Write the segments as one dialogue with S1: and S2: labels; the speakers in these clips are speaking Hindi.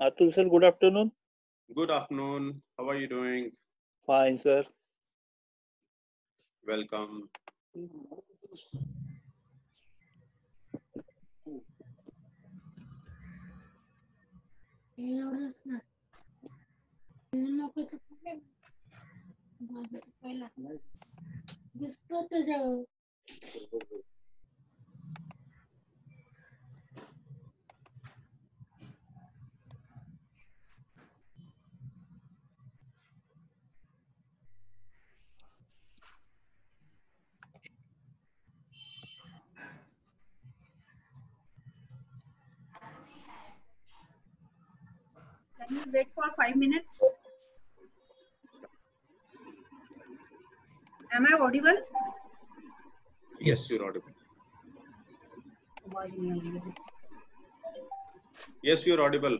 S1: Atul sir, good afternoon.
S2: Good afternoon. How are you doing?
S1: Fine, sir.
S2: Welcome.
S3: Can you wait for 5 minutes? Am I audible?
S2: Yes, you're audible. Yes, you're audible.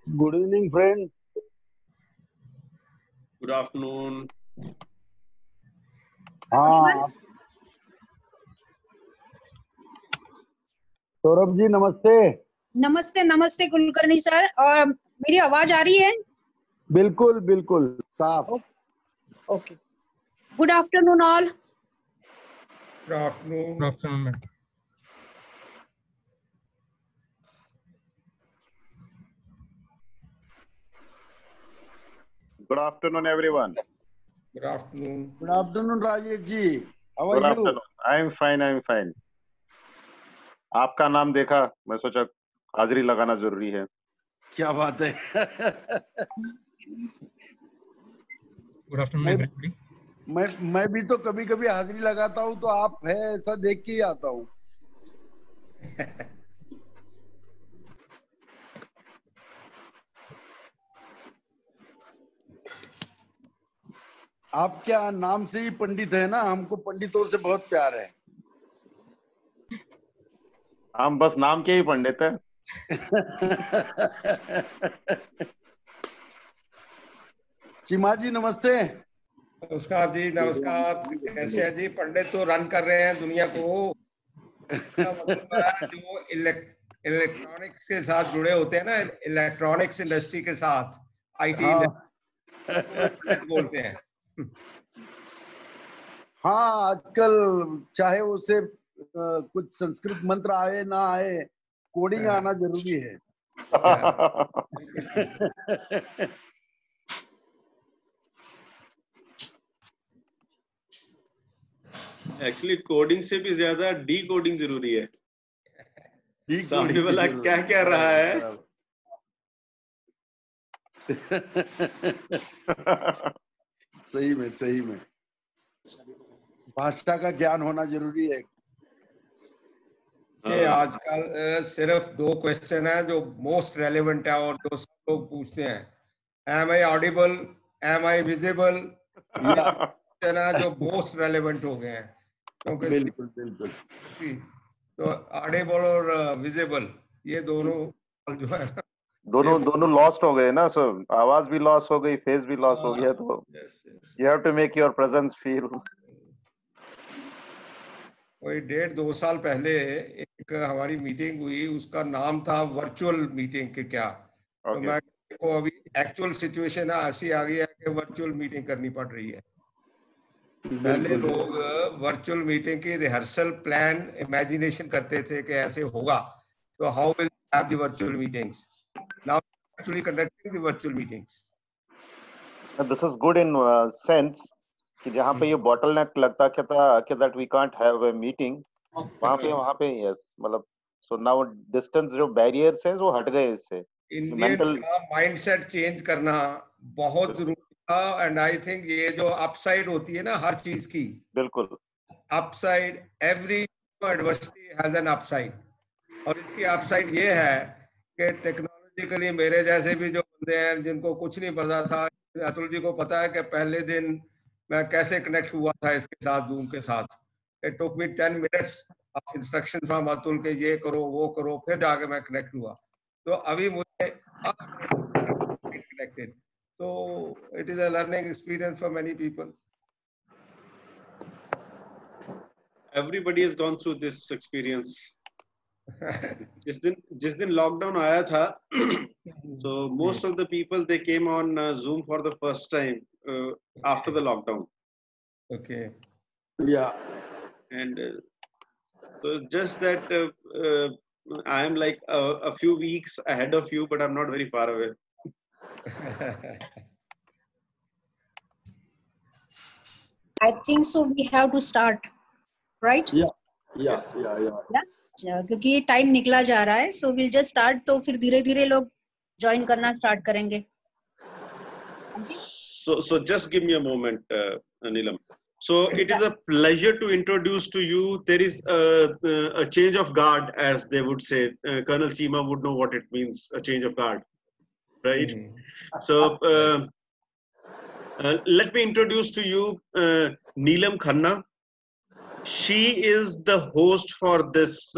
S4: Good evening, friend.
S2: Good afternoon.
S4: हाँ सौरभ जी नमस्ते।
S5: नमस्ते नमस्ते कुलकर्णी सर। और मेरी आवाज आ रही है?
S4: बिल्कुल बिल्कुल साफ।
S5: Okay. Good afternoon all.
S6: Good afternoon. Good afternoon.
S7: Good afternoon, everyone.
S6: Good afternoon.
S4: Good afternoon, Rajesh ji. How are
S7: Good
S4: you?
S7: afternoon. I'm fine. I'm fine. आपका नाम देखा, मैं सोचा हाजिरी लगाना जरूरी है।
S4: क्या बात है।
S6: Good afternoon, everybody.
S4: मैं भी तो कभी कभी हाजिरी लगाता हूँ, तो आप है ऐसा देख के ही आता हूँ। आप क्या नाम से ही पंडित है ना, हमको पंडितों से बहुत प्यार है।
S7: हम बस नाम के ही पंडित हैं।
S4: चिमा जी नमस्ते।
S6: नमस्कार जी, नमस्कार। कैसे हैं जी? पंडित तो रन कर रहे हैं दुनिया को। मतलब जो इलेक्ट्रॉनिक्स के साथ जुड़े होते हैं ना, इलेक्ट्रॉनिक्स इंडस्ट्री के साथ, आईटी बोलते हैं।
S4: हाँ आजकल चाहे उसे कुछ संस्कृत मंत्र आए ना आए, कोडिंग आना जरूरी है।
S2: एक्चुअली कोडिंग से भी ज्यादा डी कोडिंग जरूरी है। सामने वाला क्या कह रहा है।
S4: सही में भाषा का ज्ञान होना जरूरी है।
S6: ये आजकल सिर्फ 2 क्वेश्चन है जो मोस्ट रेलेवेंट है और जो सब लोग पूछते हैं। Am I audible, am I visible, ये क्वेश्चन है जो मोस्ट रेलेवेंट हो गए हैं। क्योंकि
S4: बिल्कुल
S6: तो ऑडिबल और विजिबल ये दोनों जो है
S7: दोनों लॉस्ट हो गए ना, सो आवाज भी लॉस हो गई, फेस भी लॉस हो गया, तो you have to make your presence feel.
S6: कोई 1.5-2 साल पहले एक हमारी मीटिंग हुई, उसका नाम था वर्चुअल मीटिंग के क्या। तो मैं को अभी एक्चुअल सिचुएशन ऐसी आ गई है कि वर्चुअल मीटिंग करनी पड़ रही है। पहले लोग वर्चुअल मीटिंग की रिहर्सल प्लान इमेजिनेशन करते थे कि ऐसे होगा, तो how will have the virtual meetings. Now actually conducting the virtual meetings.
S7: This is good in sense कि जहाँ पे ये बॉटलनेक लगता था कि that we can't have a meeting, वहाँ पे यस, मतलब सो नाउ डिस्टेंस जो बैरियर्स है वो हट गए इससे।
S6: इंडियंस का माइंडसेट चेंज करना बहुत जरूरी था। एंड आई थिंक ये जो अपसाइड होती है ना हर चीज की,
S7: बिल्कुल
S6: upside, every adversity has an upside. और इसकी अपसाइड ये है कि टेक्नोलॉजिकली मेरे जैसे भी जो बंदे हैं जिनको कुछ नहीं पता था, अतुल जी को पता है कि पहले दिन मैं कैसे कनेक्ट हुआ था इसके साथ, जूम के साथ। It took me 10 minutes of instruction from Atul के ये करो वो करो, फिर जाके मैं कनेक्ट हुआ। तो अभी मुझे कनेक्टेड, तो it is a learning experience for many people.
S2: Everybody has gone through this experience. जिस दिन लॉकडाउन आया था, so most of the people they came on Zoom for the first time after the lockdown.
S6: Okay.
S4: Yeah.
S2: And so just that I am like a few weeks ahead of you, but I'm not very far away.
S5: I think so. We have to start, right?
S4: Yeah.
S5: क्योंकि ये टाइम निकला जा रहा है, so we'll just start. तो फिर धीरे धीरे लोग ज्वाइन करना स्टार्ट करेंगे.
S2: So just give me a moment, Neelam. So it is a pleasure to introduce to you. There is a change of guard, as they would say. Colonel Chima would know what it means, a change of guard, right? So let me introduce to you Neelam Khanna. She is the host for this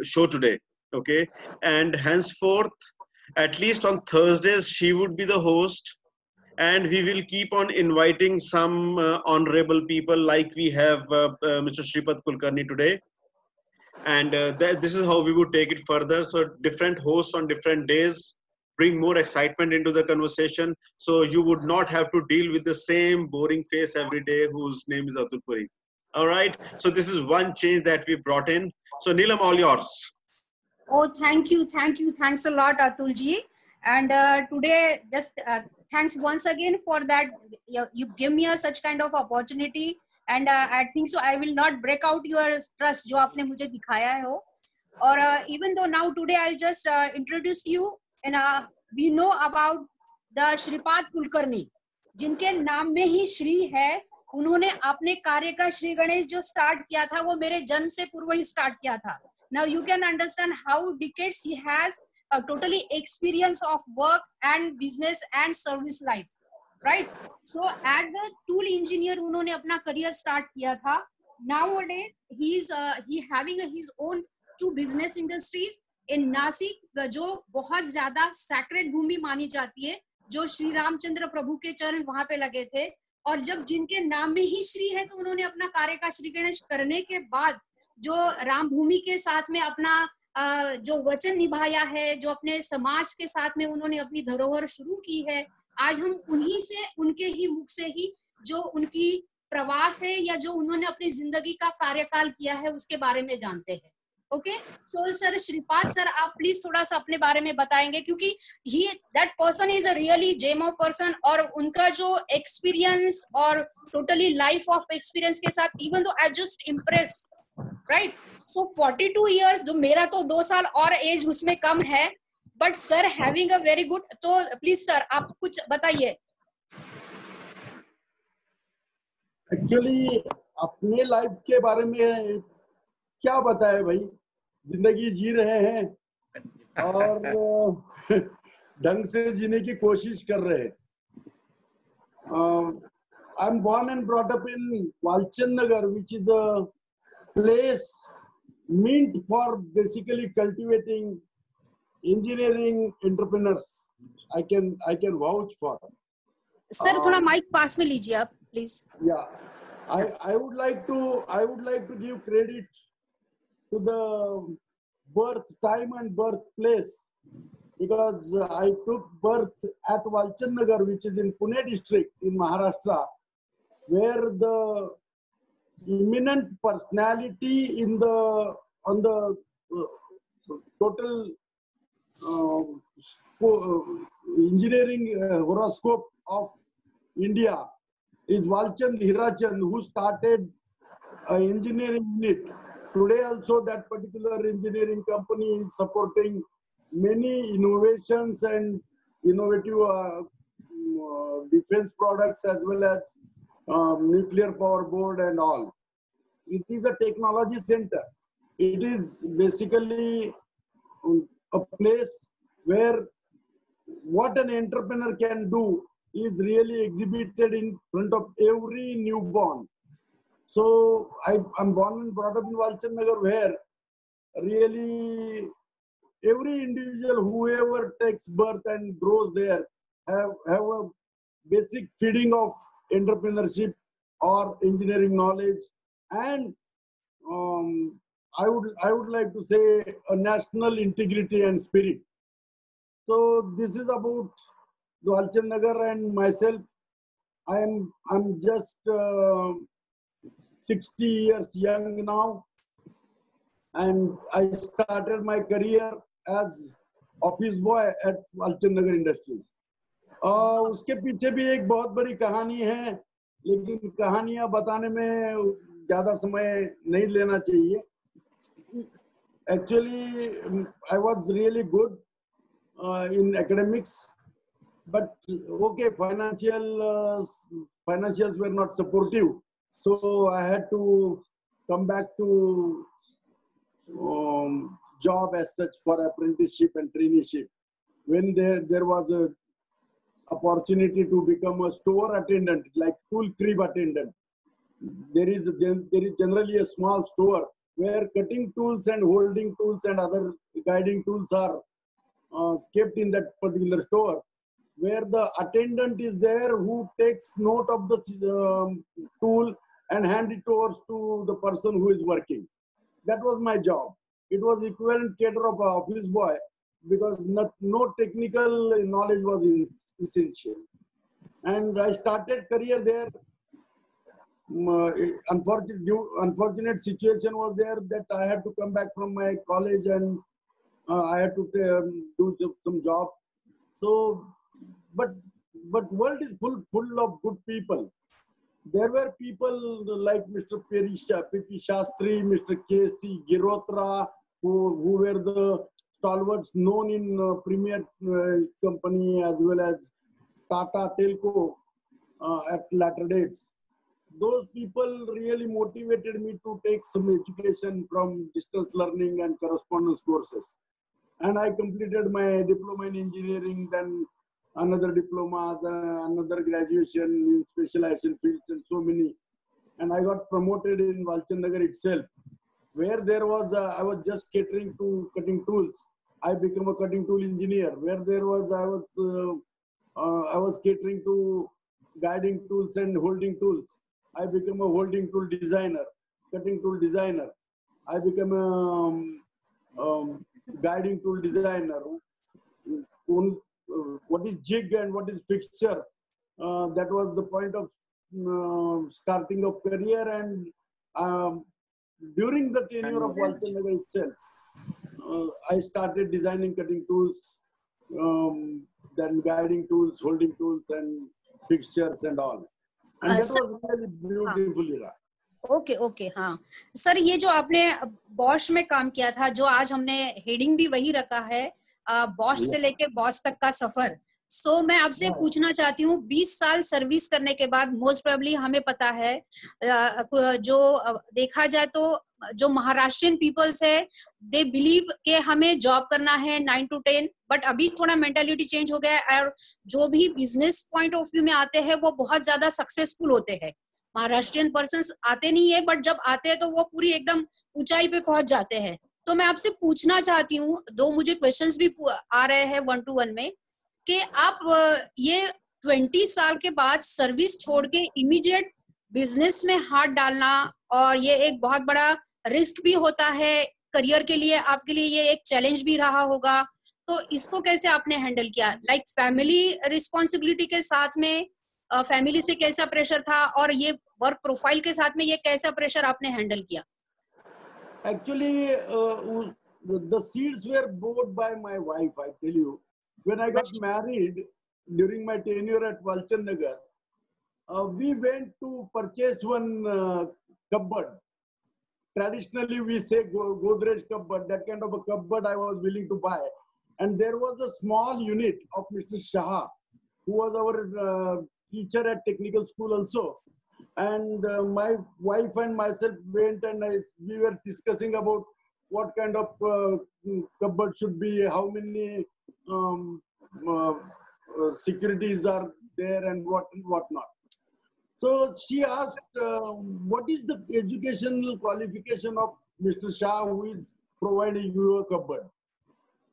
S2: show today, okay? And henceforth, at least on Thursdays, she would be the host. And we will keep on inviting some honorable people, like we have Mr. Shripad Kulkarni today. And this is how we would take it further. So different hosts on different days bring more excitement into the conversation. So you would not have to deal with the same boring face every day whose name is Atul Puri. All right. So this is one change that we brought in. So Neelam, all yours.
S5: Oh, thank you. Thanks a lot, Atul ji. And today, just thanks once again for that. You give me such kind of opportunity, and I think so. I will not break out your trust जो आपने मुझे दिखाया है हो. और even though now today I'll just introduce you, and we know about the Shripad Kulkarni, जिनके नाम में ही श्री है. उन्होंने अपने कार्य का श्री गणेश जो स्टार्ट किया था, वो मेरे जन्म से पूर्व ही स्टार्ट किया था. Now you can understand how decades he has a totally experience of work and business and service life, right? So as a tool engineer उन्होंने अपना career start किया था. Nowadays he having his own 2 business industries in Nasik, जो बहुत ज्यादा sacred भूमि मानी जाती है, जो श्री रामचंद्र प्रभु के चरण वहां पे लगे थे. और जब जिनके नाम में ही श्री है, तो उन्होंने अपना कार्य का श्री गणेश करने के बाद जो राम भूमि के साथ में अपना जो वचन निभाया है, जो अपने समाज के साथ में उन्होंने अपनी धरोहर शुरू की है, आज हम उन्हीं से, उनके ही मुख से ही जो उनकी प्रवास है या जो उन्होंने अपनी जिंदगी का कार्यकाल किया है, उसके बारे में जानते हैं. Okay, so sir Shripad sir, आप प्लीज थोड़ा सा अपने बारे में बताएंगे, क्योंकि he that person is a really gem of person, और उनका जो एक्सपीरियंस और टोटली लाइफ ऑफ एक्सपीरियंस के साथ, even though I just impress, right? So 42 years, जो मेरा तो 2 साल और एज उसमें कम है, but sir having a very good. तो प्लीज सर आप कुछ बताइए.
S4: एक्चुअली अपने लाइफ के बारे में क्या बताए भाई, जिंदगी जी रहे हैं और ढंग से जीने की कोशिश कर रहे हैं. I am born and brought up in Walchand Nagar, which is a place meant for basically cultivating engineering entrepreneurs. I can vouch for.
S5: Sir थोड़ा माइक पास में लीजिए आप please.
S4: Yeah, I would like to give credit to the birth time and birthplace, because I took birth at Walchand Nagar, which is in Pune district in Maharashtra, where the eminent personality on the total engineering horoscope of India is Walchand Hirachand, who started engineering unit. Today also that particular engineering company is supporting many innovations and innovative defense products, as well as nuclear power board and all. It is a technology center. It is basically a place where what an entrepreneur can do is really exhibited in front of every newborn. So I'm born and brought up in Walchand Nagar, where really every individual, whoever takes birth and grows there, have a basic feeding of entrepreneurship or engineering knowledge, and I would like to say a national integrity and spirit. So this is about Dwalchand Nagar and myself. I'm just 60 years young now, and I started my career as office boy at Dwalchand Nagar Industries. उसके पीछे भी एक बहुत बड़ी कहानी है, लेकिन कहानियां बताने में ज्यादा समय नहीं लेना चाहिए. Actually, I was really good in academics, but okay, financials were not supportive, so I had to come back to job as such for apprenticeship and traineeship. When there was a opportunity to become a store attendant, like tool crib attendant. There is generally a small store where cutting tools and holding tools and other guiding tools are kept in that particular store, where the attendant is there who takes note of the tool and hand it over to the person who is working. That was my job. It was equivalent cater of an office boy, because no technical knowledge was essential. And I started career there. Unfortunate situation was there that I had to come back from my college, and I had to do some job. So, but world is full of good people. There were people like Mr. P.P. Shastri, Mr. K.C. Girotra, who were the stalwarts known in Premier company as well as Tata Telco at latter dates. Those people really motivated me to take some education from distance learning and correspondence courses. And I completed my diploma in engineering, then another diploma, another graduation in specialization fields, and so many. And I got promoted in Dwalchand Nagar itself, where there was I was just catering to cutting tools. I became a cutting tool engineer. Where there was I was catering to guiding tools and holding tools. I became a holding tool designer, cutting tool designer. I became a guiding tool designer. What is jig and what is fixture? That was the point of starting of career, and during the tenure of Dwalchand Nagar itself, I started designing cutting tools, then guiding tools, holding tools, and fixtures and all. And that was really beautiful era.
S5: Okay हाँ सर, ये जो आपने बॉश में काम किया था, जो आज हमने हेडिंग भी वही रखा है, बॉश से लेके बॉस तक का सफर. सो मैं आपसे पूछना चाहती हूँ, 20 साल सर्विस करने के बाद मोस्ट प्रोबेबली हमें पता है, जो देखा जाए तो जो महाराष्ट्रियन पीपल्स है, दे बिलीव कि हमें जॉब करना है 9 to 10, बट अभी थोड़ा मेंटालिटी चेंज हो गया है, और जो भी बिजनेस पॉइंट ऑफ व्यू में आते हैं वो बहुत ज्यादा सक्सेसफुल होते हैं. महाराष्ट्रियन पर्सन्स आते नहीं है, बट जब आते हैं तो वो पूरी एकदम ऊंचाई पे पहुंच जाते हैं. तो मैं आपसे पूछना चाहती हूँ, दो मुझे क्वेश्चंस भी आ रहे हैं 1-to-1 में, कि आप ये 20 साल के बाद सर्विस छोड़ के इमीडिएट बिजनेस में हाथ डालना, और ये एक बहुत बड़ा रिस्क भी होता है करियर के लिए, आपके लिए ये एक चैलेंज भी रहा होगा, तो इसको कैसे आपने हैंडल किया? लाइक फैमिली रिस्पॉन्सिबिलिटी के साथ में फैमिली से कैसा प्रेशर था, और ये वर्क प्रोफाइल के साथ में ये कैसा प्रेशर आपने हैंडल किया?
S4: Actually, the seeds were bought by my wife, I tell you. When I got married during my tenure at Dwalchand Nagar, we went to purchase one cupboard. Traditionally, we say Godrej cupboard. That kind of a cupboard I was willing to buy. And there was a small unit of Mr. Shah, who was our teacher at technical school also. And my wife and myself went, and we were discussing about what kind of cupboard should be, how many securities are there, and what not. So she asked, what is the educational qualification of Mr. Shah, who is providing you a cupboard?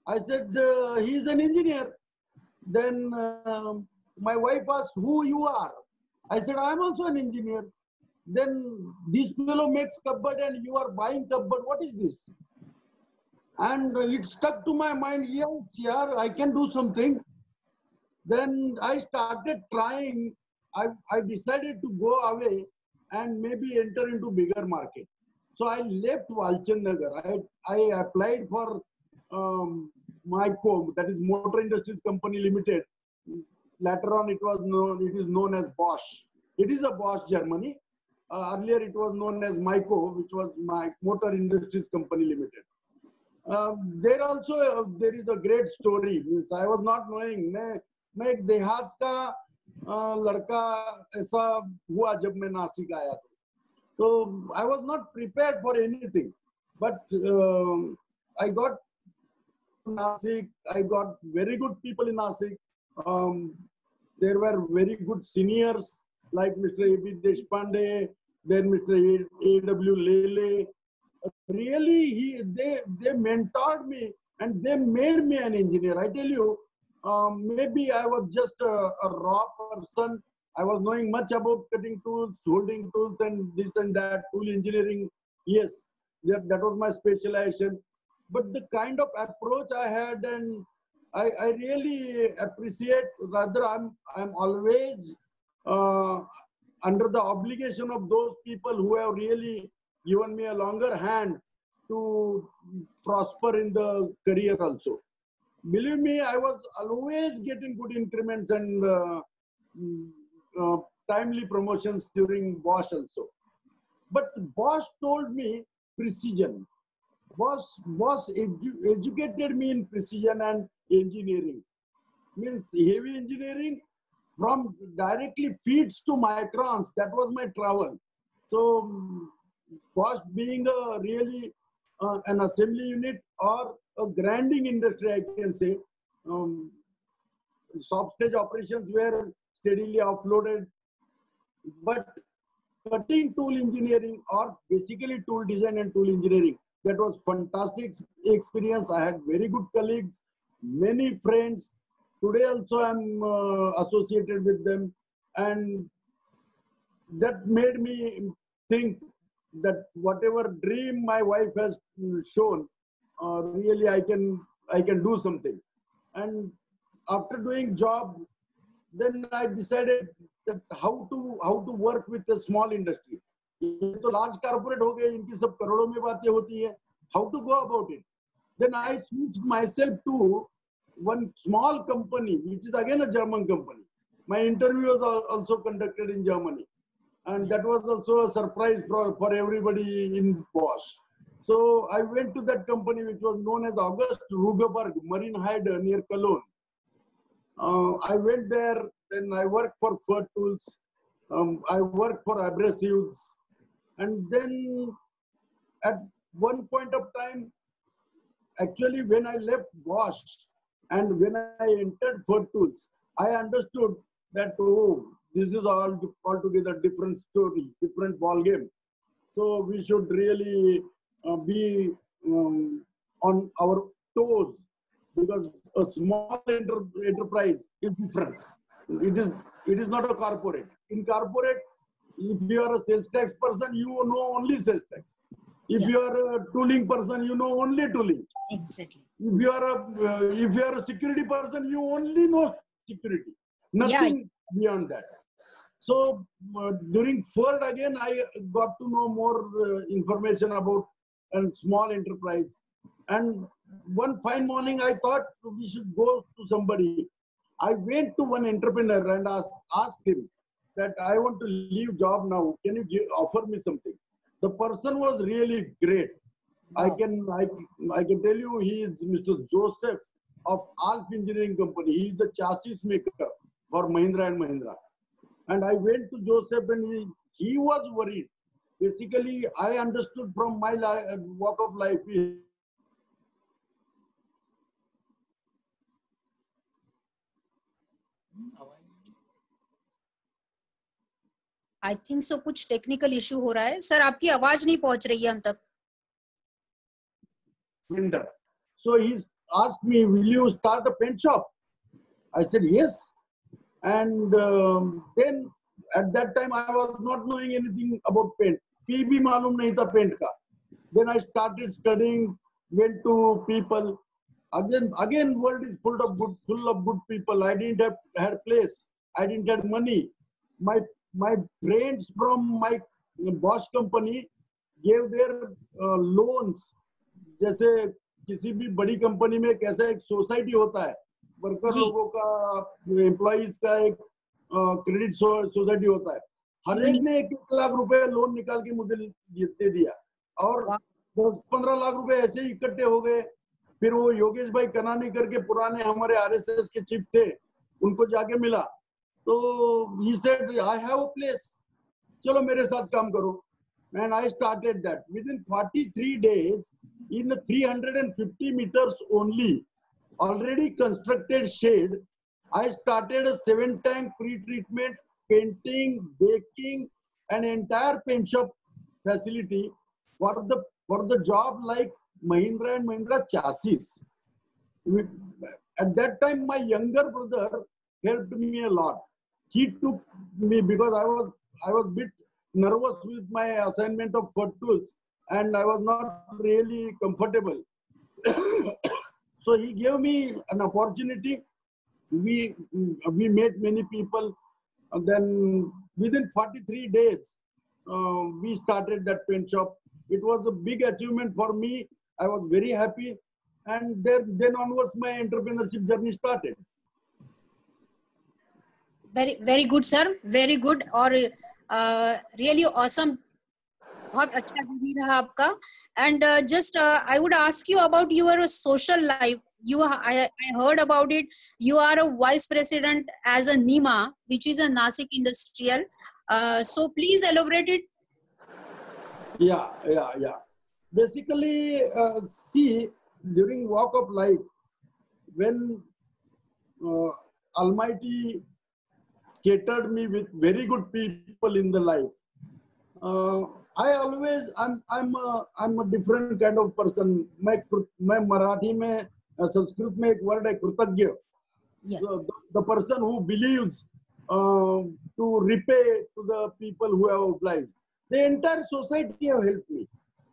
S4: I said, he is an engineer. Then my wife asked, who you are? I said, I am also an engineer. then this fellow makes cupboard and you are buying cupboard. What is this? And it stuck to my mind. Yes, yeah, I can do something. Then I started trying. I decided to go away and maybe enter into bigger market. So I left Walchand Nagar. I applied for MICO, that is Motor Industries Company Limited. Later on, it is known as Bosch. It is a Bosch, Germany. Earlier, it was known as MICO, which was Motor Industries Company Limited. There also there is a great story. Means I was not knowing. मैं एक देहात का लड़का ऐसा हुआ जब मैं नासिक आया था. So I was not prepared for anything, but I got Nasik. I got very good people in Nasik. There were very good seniors like Mr. A.B. Deshpande, then Mr. A.W. Lele. Really, they mentored me and they made me an engineer. I tell you, maybe I was just a raw person. I was knowing much about cutting tools, holding tools, and this and that, tool engineering. Yes, that was my specialization. But the kind of approach I had, and I really appreciate. Rather, I'm always under the obligation of those people who have really given me a longer hand to prosper in the career also. Believe me, I was always getting good increments and timely promotions during Bosch also. But Bosch told me precision. Bosch educated me in precision and engineering. Means heavy engineering from directly feeds to microns. That was my travel. So Bosch being a really an assembly unit or a grinding industry, I can say, soft stage operations were steadily offloaded. But cutting tool engineering, or basically tool design and tool engineering, that was fantastic experience. I had very good colleagues, many friends. Today also I'm associated with them, and that made me think that whatever dream my wife has shown, really I can do something. And after doing job, then I decided that how to work with a small industry. ये तो large corporate हो गए, इनकी सब करोड़ों में बातें होती है. How to go about it? Then I switched myself to one small company, which is again a German company. My interview was also conducted in Germany, and that was also a surprise for everybody in Bosch. So I went to that company, which was known as August Rugeberg Marienheide near Cologne. I went there, then I worked for Fur Tools. I worked for abrasives. And then at one point of time, actually when I left Bosch and when I entered Fur Tools, I understood that, oh, this is altogether different story, different ball game. So we should really be on our toes, because a small enterprise is different. It is not a corporate. In corporate, if you are a sales tax person, you know only sales tax. If you are a tooling person, you know only tooling.
S5: Exactly.
S4: If you are a security person, you only know security. Nothing beyond that. So during Ford again, I got to know more information about a small enterprise. And one fine morning, I thought we should go to somebody. I went to one entrepreneur and asked him that I want to leave job now. Can you offer me something? The person was really great. I can tell you, he is Mr. Joseph of Alf Engineering Company. He is the chassis maker for Mahindra and Mahindra. And I went to Joseph and he was worried. Basically, I understood from my walk of life.
S5: I think सो कुछ टेक्निकल इशू हो रहा है सर, आपकी आवाज नहीं पहुंच रही है हम तक.
S4: So he asked me, will you start a paint shop? I said yes. And then at that time I was not knowing anything about paint. P भी मालूम नहीं था paint का. Then I started studying, went to people. Again, world is full of good people. I didn't have had place. I didn't have money. My friends from my Bosch company gave their loans. जैसे किसी भी बड़ी कंपनी में कैसा एक सोसाइटी होता है, वर्कर लोगों का, एम्प्लॉइज का एक क्रेडिट सोसाइटी होता है. हर एक ने 1 लाख रुपए लोन निकाल के मुझे दे दिया और 10-15 लाख रुपए ऐसे ही इकट्ठे हो गए. फिर वो योगेश भाई कनानी करके पुराने हमारे आरएसएस के चीफ थे, उनको जाके मिला तो he said I have a place, चलो मेरे साथ काम करो. And I started that. Within 43 days, in the 350 meters only, already constructed shed, I started a 7-tank pre-treatment, painting, baking, an entire paint shop facility for the job like Mahindra and Mahindra chassis. At that time, my younger brother helped me a lot. He took me because I was bit nervous with my assignment of foot tools and I was not really comfortable. So he gave me an opportunity. We met many people, and then within 43 days we started that paint shop. It was a big achievement for me. I was very happy, and then onwards my entrepreneurship journey started.
S5: Very good, sir. Very good. और really awesome. बहुत अच्छा जर्नी रहा आपका. And just I would ask you about your social life. I heard about it. You are a vice president as a NIMA, which is a Nasik Industrial. So please elaborate it.
S4: Yeah. Basically, see, during walk of life, when Almighty catered me with very good people in the life, I'm a different kind of person. मैं मराठी में संस्कृत में एक वर्ड है कृतज्ञ. So the person who believes to repay to the people who have obliged. The entire society have helped me.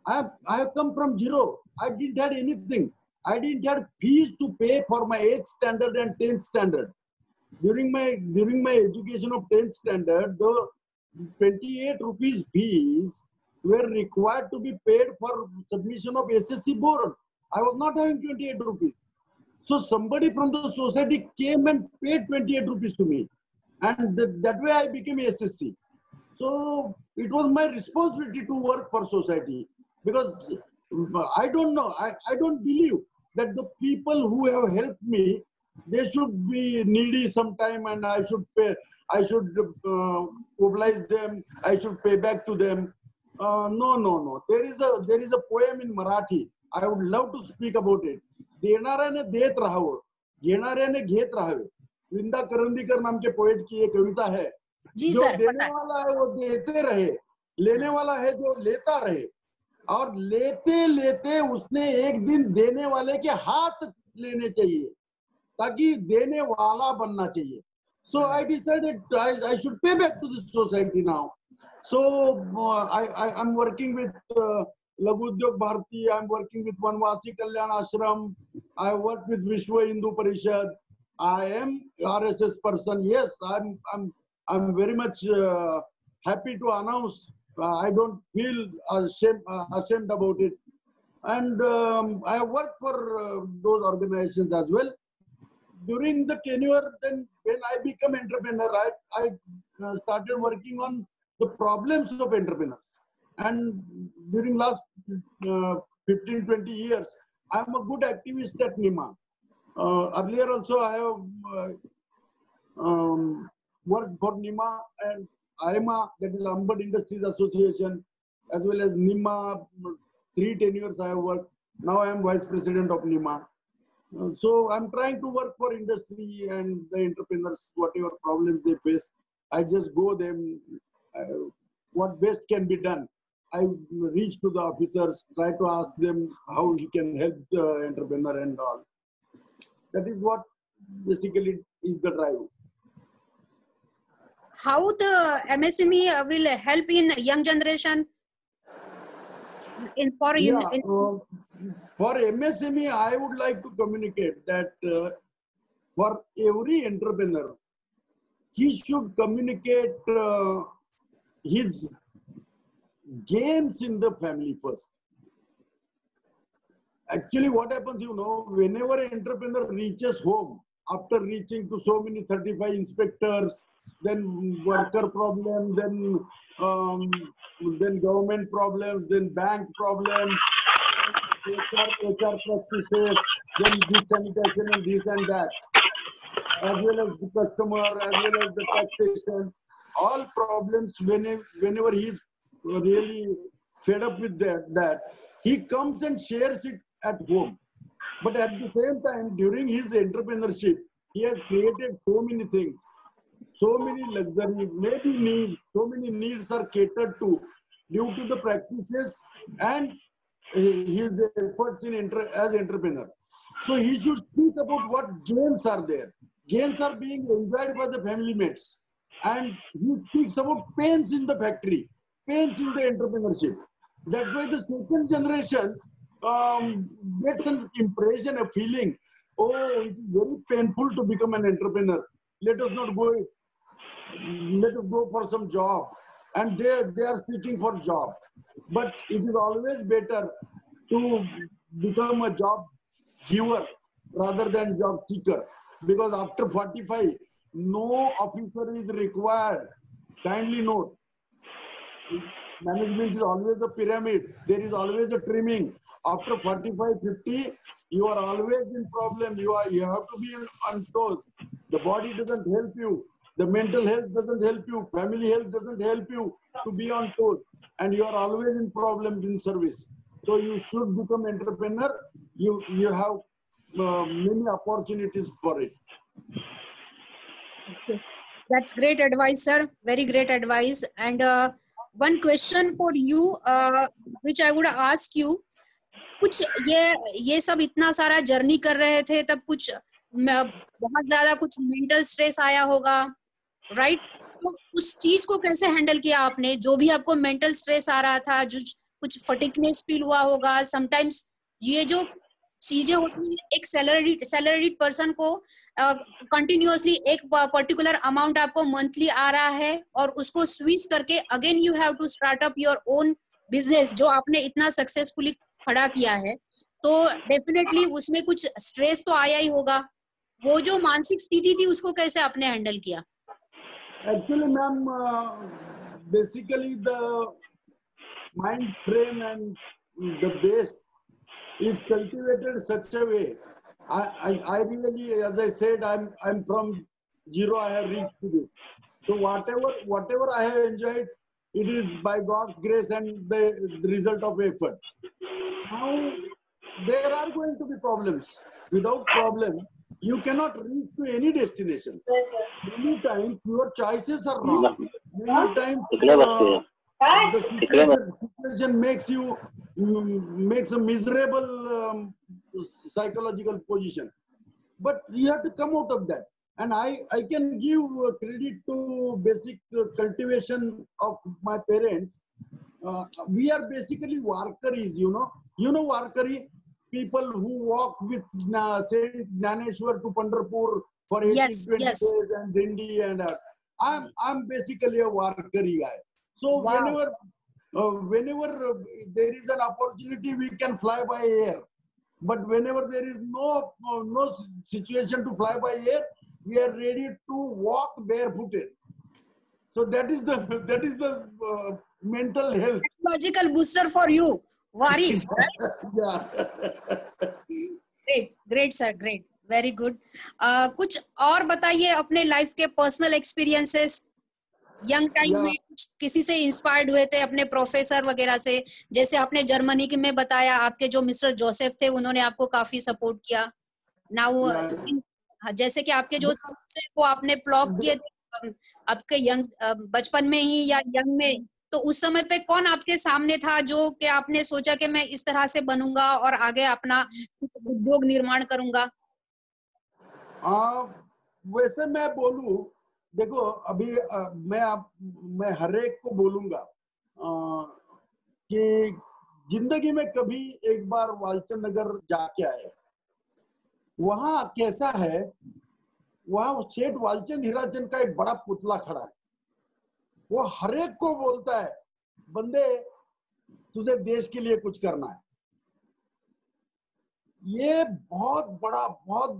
S4: I have come from zero. I didn't have anything. I didn't have fees to pay for my 8th standard and 10th standard. During my education of 10th standard, the 28 rupees fees were required to be paid for submission of SSC board. I was not having 28 rupees. So somebody from the society came and paid 28 rupees to me. And that way I became SSC. So it was my responsibility to work for society. Because I don't know, I don't believe that the people who have helped me, they should be needy sometime and I should pay, I should oblige them, I should pay back to them. No. There is a poem in Marathi. I would love to speak about it. देणाऱ्याने देत राहावं, घेणाऱ्याने घेत राहावे. वृंदा करंदीकर नाम के पोएट की एक कविता है. जो देने वाला है वो देते रहे, लेने वाला है जो लेता रहे, और लेते लेते उसने एक दिन देने वाले के हाथ लेने चाहिए, ताकि देने वाला बनना चाहिए. So I decided I should pay back to the society now. So I'm working with Laghu Udyog Bharati. I'm working with Vanvasi Kalyan Ashram. I work with Vishwa Hindu Parishad. I am RSS person. Yes, I'm very much happy to announce. I don't feel ashamed about it. And I have worked for those organizations as well. During the tenure, then when I became entrepreneur, I started working on the problems of entrepreneurs. And during last 15-20 years, I am a good activist at NIMA. Earlier also I have worked for NIMA and AIMA, that is Ambad Industries Association, as well as NIMA. 3 tenures I have worked. Now I am vice president of NIMA. So I'm trying to work for industry and the entrepreneurs, whatever problems they face. I just go them, what best can be done. I reach to the officers, try to ask them how he can help the entrepreneur and all. That is what basically is the drive.
S5: how the MSME will help in young generation in for
S4: Yeah,
S5: in
S4: for MSME, I would like to communicate that for every entrepreneur, he should communicate his gains in the family first. Actually, what happens, whenever an entrepreneur reaches home, after reaching to so many 35 inspectors, then worker problem, then government problems, then bank problems, HR practices, then this sanitation and this and that, as well as the customer, as well as the taxation, all problems. Whenever he's really fed up with that, he comes and shares it at home. But at the same time, during his entrepreneurship, he has created so many things, so many luxuries, maybe needs, so many needs are catered to due to the practices and his efforts as entrepreneur. So he should speak about what gains are there. Gains are being enjoyed by the family mates. And he speaks about pains in the factory, pains in the entrepreneurship. That's why the second generation gets an impression, a feeling, oh, it is very painful to become an entrepreneur. Let us not go, let us go for some job. And they are seeking for job. But it is always better to become a job giver rather than job seeker. Because after 45, no officer is required. Kindly note, management is always a pyramid. There is always a trimming. After 45, 50, you are always in problem. You have to be on toes. The body doesn't help you. The mental health doesn't help you. Family health doesn't help you to be on toes. And you are always in problems in service. So you should become entrepreneur. You have many opportunities for it.
S5: Okay. That's great advice, sir. Very great advice. And one question for you, which I would ask you. कुछ ये सब इतना सारा जर्नी कर रहे थे, तब कुछ बहुत ज्यादा कुछ मेंटल स्ट्रेस आया होगा, राइट? तो उस चीज को कैसे हैंडल किया आपने? जो भी आपको मेंटल स्ट्रेस आ रहा था, जो कुछ फटिकनेस फील हुआ होगा, समटाइम्स ये जो चीजें होती है, एक सैलरीड पर्सन को कंटिन्यूअसली एक पर्टिकुलर अमाउंट आपको मंथली आ रहा है और उसको स्विच करके again you have to start up your own business, जो आपने इतना सक्सेसफुली खड़ा किया है, तो डेफिनेटली उसमें कुछ स्ट्रेस तो आया ही होगा. वो जो मानसिक स्थिति थी उसको कैसे आपने हैंडल किया?
S4: Actually, ma'am, basically the mind frame and the base is cultivated such a way. I really, as I said, I'm from zero. I have reached to this. So whatever I have enjoyed, it is by God's grace and the result of effort. Now there are going to be problems. Without problem, you cannot reach to any destination. Many times your choices are wrong. Many times the situation makes a miserable psychological position. But you have to come out of that. And I can give credit to basic cultivation of my parents. We are basically warkaris, You know warkari? People who walk with Saint Jnaneshwar to Pandharpur for 18-20 days and Dindi and I'm basically a warkari guy. So wow. whenever there is an opportunity, we can fly by air. But whenever there is no situation to fly by air, we are ready to walk barefooted. So that is the mental health.
S5: Psychological booster for you. Wari, right? Great sir, great, very good. कुछ और बताइए अपने लाइफ के पर्सनल एक्सपीरियंसेस. यंग टाइम में किसी से इंस्पायर्ड हुए थे, अपने प्रोफेसर वगैरह से? जैसे आपने जर्मनी में बताया, आपके जो मिस्टर जोसेफ थे उन्होंने आपको काफी सपोर्ट किया. नाउ जैसे कि आपके जो वो आपने प्लॉग किए थे आपके यंग बचपन में ही या यंग में, तो उस समय पे कौन आपके सामने था जो कि आपने सोचा कि मैं इस तरह से बनूंगा और आगे अपना उद्योग निर्माण करूंगा?
S4: वैसे मैं बोलूं देखो अभी मैं हर एक को बोलूंगा कि जिंदगी में कभी एक बार वालचंद नगर जाके आए, वहां कैसा है, वहां सेठ वालचंद हीराचंद का एक बड़ा पुतला खड़ा है। वो हर एक को बोलता है, बंदे तुझे देश के लिए कुछ करना है। ये बहुत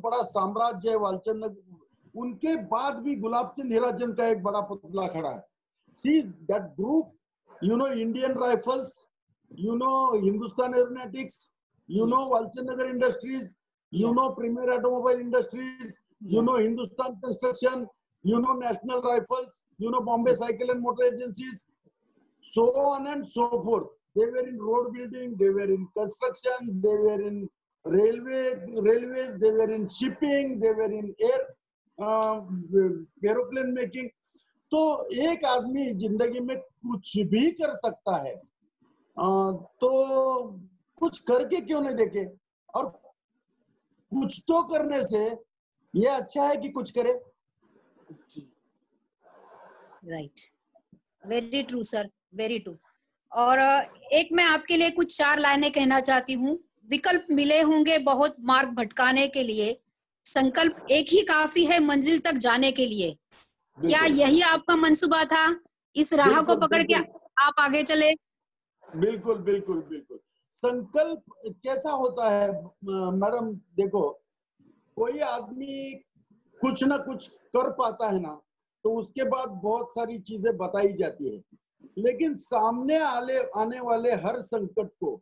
S4: बड़ा साम्राज्य है वालचंद नगर। उनके बाद भी गुलाबचंद हीराचंद का एक बड़ा पुतला खड़ा है। See that group, you know Indian Rifles, you know Hindustan Aeronautics, you know Walchand Nagar Industries, you know Premier Automobile Industries, you know Hindustan Construction, you know National Rifles, you know Bombay Cycle and Motor Agencies, so on and so forth. They were in road building, they were in construction, they were in railways, they were in shipping, they were in aeroplane making. तो एक आदमी जिंदगी में कुछ भी कर सकता है, तो कुछ करके क्यों नहीं देखे? और कुछ तो करने से ये अच्छा है कि कुछ करे।
S5: जी, right, very true sir, very true. और एक मैं आपके लिए कुछ 4 लाइनें कहना चाहती हूँ। विकल्प मिले होंगे बहुत मार्ग भटकाने के लिए, संकल्प एक ही काफी है मंजिल तक जाने के लिए। क्या यही आपका मंसूबा था? इस राह को पकड़ के आप आगे चले?
S4: बिल्कुल बिल्कुल बिल्कुल। संकल्प कैसा होता है मैडम, देखो कोई आदमी कुछ ना कुछ कर पाता है ना, तो उसके बाद बहुत सारी चीजें बताई जाती है, लेकिन सामने आने वाले हर संकट को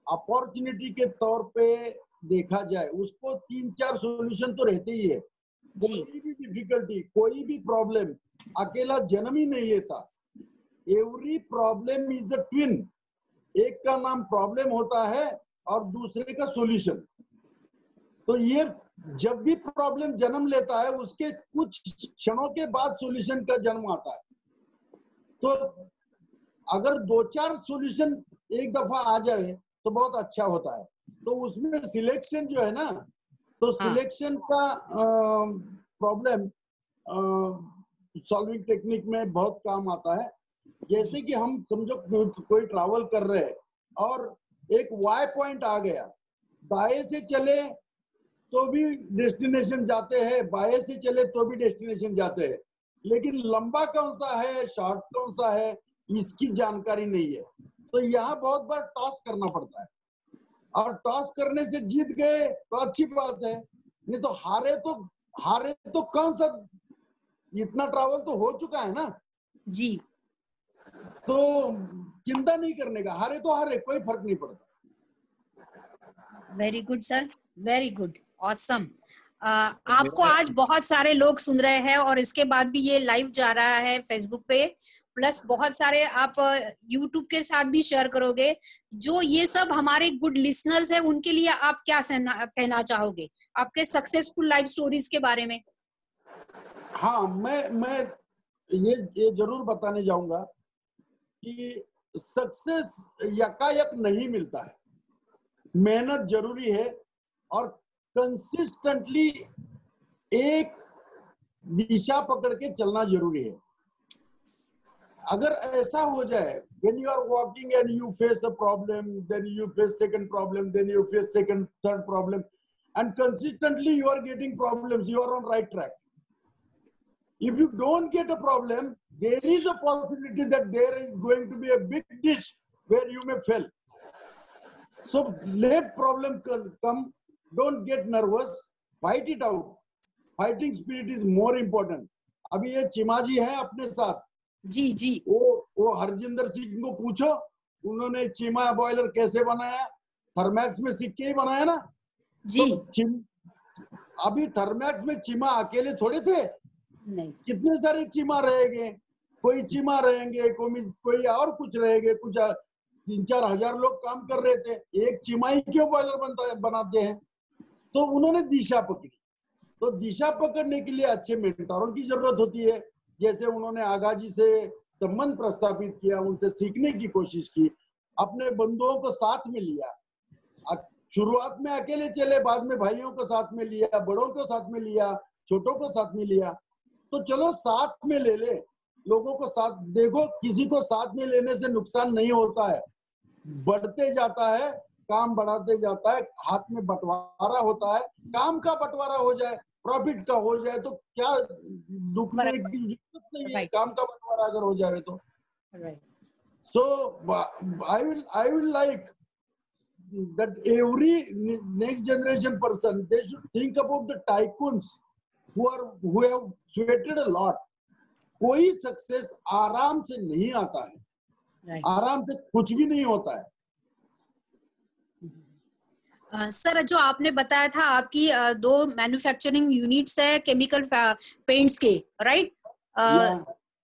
S4: अपॉर्चुनिटी के तौर पे देखा जाए, उसको 3-4 सॉल्यूशन तो रहते ही है। कोई भी डिफिकल्टी, कोई भी प्रॉब्लम अकेला जन्म ही नहीं लेता। Every problem is a twin. एक का नाम प्रॉब्लम होता है और दूसरे का सॉल्यूशन। तो ये जब भी प्रॉब्लम जन्म लेता है, उसके कुछ क्षणों के बाद सॉल्यूशन का जन्म आता है। तो अगर 2-4 सॉल्यूशन एक दफा आ जाए तो बहुत अच्छा होता है। तो उसमें सिलेक्शन जो है ना, तो सिलेक्शन का प्रॉब्लम सॉल्विंग टेक्निक में बहुत काम आता है। जैसे कि हम समझो कोई ट्रैवल कर रहे हैं और एक वाई पॉइंट आ गया, दाएं से चले तो भी डेस्टिनेशन जाते हैं, बाएं से चले तो भी डेस्टिनेशन जाते हैं, लेकिन लंबा कौन सा है, शॉर्ट कौन सा है, इसकी जानकारी नहीं है। तो यहाँ बहुत बार टॉस करना पड़ता है, और टॉस करने से जीत गए तो अच्छी बात है, नहीं तो हारे तो कौन सा, इतना ट्रैवल तो हो चुका है ना
S5: जी।
S4: तो चिंता नहीं करने का, हारे तो हारे, कोई फर्क नहीं पड़ता।
S5: Very good sir, very good, awesome. आपको आज बहुत सारे लोग सुन रहे हैं और इसके बाद भी ये लाइव जा रहा है फेसबुक पे, प्लस बहुत सारे आप यूट्यूब के साथ भी शेयर करोगे। जो ये सब हमारे गुड लिसनर्स हैं, उनके लिए आप क्या कहना चाहोगे आपके सक्सेसफुल लाइफ स्टोरीज के बारे में?
S4: हाँ, मैं ये जरूर बताने जाऊंगा कि सक्सेस यकायक नहीं मिलता है, मेहनत जरूरी है और कंसिस्टेंटली एक दिशा पकड़ के चलना जरूरी है। अगर ऐसा हो जाए, when you are walking and you face a problem, then you face second problem, then you face third problem, and consistently you are getting problems, you are on right track. If you don't get a problem, there is a possibility that there is going to be a big ditch where you may fail. So let problem come, don't get nervous, fight it out. Fighting spirit is more important. अभी ये चिमाजी है अपने साथ,
S5: जी जी,
S4: वो हरजिंदर सिंह को पूछो, उन्होंने चीमा बॉयलर कैसे बनाया, थर्मैक्स में सीख के ही बनाया ना
S5: जी।
S4: तो अभी थर्मैक्स में चीमा अकेले थोड़े थे,
S5: नहीं,
S4: कितने सारे चीमा रहेंगे, कोई चीमा रहेंगे, कोई और कुछ रहेंगे, कुछ 3-4 हजार लोग काम कर रहे थे, एक चीमा ही क्यों बॉयलर बनाते हैं? तो उन्होंने दिशा पकड़ी। तो दिशा पकड़ने के लिए अच्छे मेंटरों की जरूरत होती है। जैसे उन्होंने आगा जी से संबंध प्रस्तापित किया, उनसे सीखने की कोशिश की, अपने बंधुओं को साथ में लिया। शुरुआत में अकेले चले, बाद में भाइयों को साथ में लिया, बड़ों को साथ में लिया, छोटों को साथ में लिया। तो चलो साथ में ले ले, लोगों को साथ, देखो किसी को साथ में लेने से नुकसान नहीं होता है, बढ़ते जाता है, काम बढ़ाते जाता है, हाथ में बंटवारा होता है, काम का बंटवारा हो जाए, प्रॉफिट का हो जाए तो क्या दुखने की जरूरत नहीं है, काम का बंटवारा अगर हो जाए तो। So I will like that every next generation person, they should think about the tycoons who have sweated a lot. कोई सक्सेस आराम से नहीं आता है, आराम से कुछ भी नहीं होता है।
S5: सर जो आपने बताया था आपकी दो मैन्युफैक्चरिंग यूनिट्स है केमिकल पेंट्स के, राइट?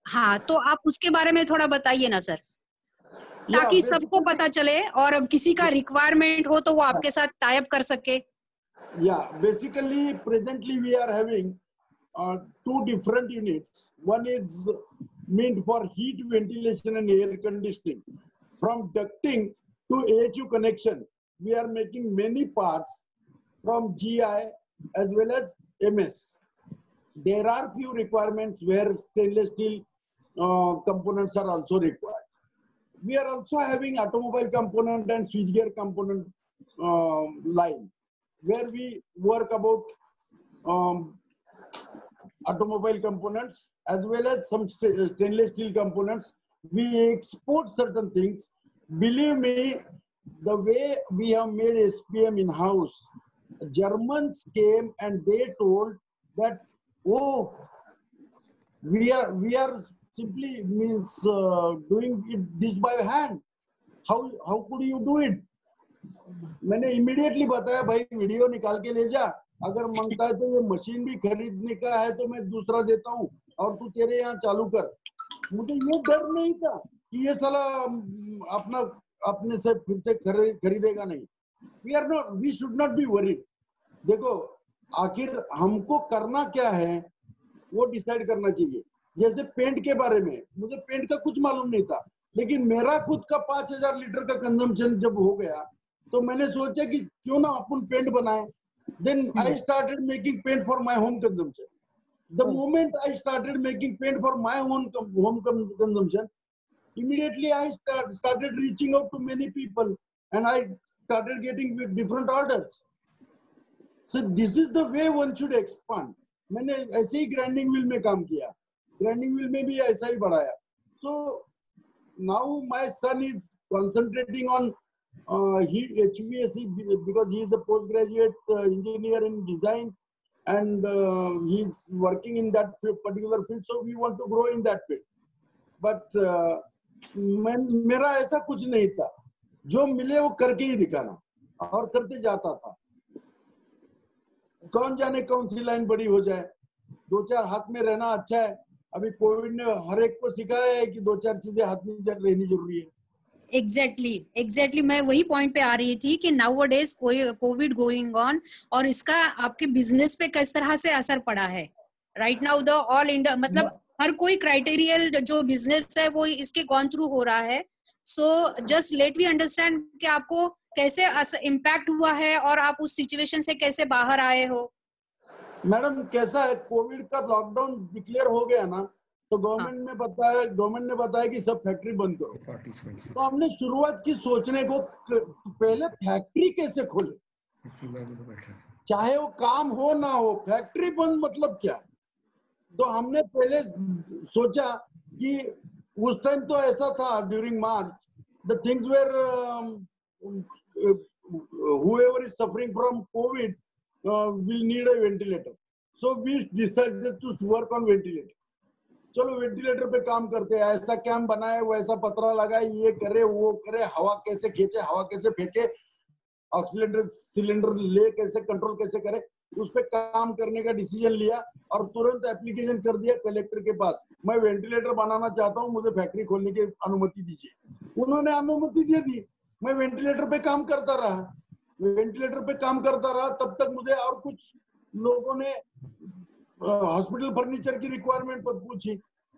S5: हाँ, तो आप उसके बारे में थोड़ा बताइए ना सर, ताकि सबको पता चले और किसी का रिक्वायरमेंट हो तो वो आपके साथ टाई अप कर सके।
S4: Basically presently we are having two different units. One is meant for heat ventilation and air conditioning. From ducting to AHU connection, we are making many parts from GI as well as MS. There are few requirements where stainless steel components are also required. We are also having automobile component and switchgear component line, where we work about automobile components as well as some stainless steel components. We export certain things. Believe me, the way we have made SPM in-house, Germans came and they told that, oh, we are simply means doing it this by hand. How could you do it? मैंने इमीडिएटली बताया भाई वीडियो निकाल के ले जा, अगर मांगता है तो ये मशीन भी खरीदने का है तो मैं दूसरा देता हूँ और तू तेरे यहाँ चालू कर। मुझे ये डर नहीं था कि ये साला अपने से फिर से खरीदेगा नहीं। We should not be worried. देखो आखिर हमको करना क्या है वो डिसाइड करना चाहिए। जैसे पेंट के बारे में मुझे पेंट का कुछ मालूम नहीं था, लेकिन मेरा खुद का 5000 लीटर का कंजम्पशन जब हो गया तो मैंने सोचा कि क्यों ना अपन पेंट बनाए। Then I started making paint for my home consumption. The moment I started making paint for my own home consumption, immediately I started reaching out to many people and I started getting different orders. So this is the way one should expand. मैंने ऐसे ही grinding wheel में काम किया, grinding wheel में भी ऐसा ही बढ़ाया. So now my son is concentrating on HVAC because he is a postgraduate engineer in design and he is working in that particular field. So we want to grow in that field. But मेरा ऐसा कुछ नहीं था, जो मिले वो करके ही दिखाना और करते जाता था। कौन जाने कौन सी लाइन बड़ी हो जाए, 2-4 हाथ में रहना अच्छा है। अभी कोविड ने हर एक को सिखाया है कि 2-4 चीजें हाथ में रहनी जरूरी है।
S5: एग्जैक्टली मैं वही पॉइंट पे आ रही थी कि नाउअडेज कोविड गोइंग ऑन और इसका आपके बिजनेस पे किस तरह से असर पड़ा है। Right now the all India मतलब हर कोई क्राइटेरियल जो बिजनेस है वो इसके गॉन थ्रू हो रहा है। So just let we understand कि आपको कैसे इम्पैक्ट हुआ है और आप उस सिचुएशन से कैसे बाहर आए हो।
S4: मैडम कैसा है, कोविड का लॉकडाउन डिक्लेयर हो गया ना तो गवर्नमेंट ने बताया कि सब फैक्ट्री बंद करो। तो हमने शुरुआत की सोचने को पहले फैक्ट्री कैसे खोले, चाहे वो काम हो ना हो, फैक्ट्री बंद मतलब क्या। तो हमने पहले सोचा कि उस टाइम तो ऐसा था during March the things were whoever is suffering from COVID will need a ventilator. So we decided to work on ventilator. चलो वेंटिलेटर पे काम करते हैं, ऐसा कैंप बनाए, वैसा पतरा लगाए, ये करे वो करे, हवा कैसे खींचे, हवा कैसे फेंके, ऑक्सीजन सिलेंडर ले कैसे कंट्रोल कैसे करे, उस पे काम करने का डिसीजन लिया और तुरंत एप्लीकेशन कर दिया कलेक्टर के पास, मैं वेंटिलेटर बनाना चाहता हूँ, मुझे फैक्ट्री खोलने की अनुमति दीजिए। उन्होंने अनुमति दे दी। मैं वेंटिलेटर पे काम करता रहा, तब तक मुझे और कुछ लोगों ने हॉस्पिटल फर्नीचर की रिक्वायरमेंट पर पूछी।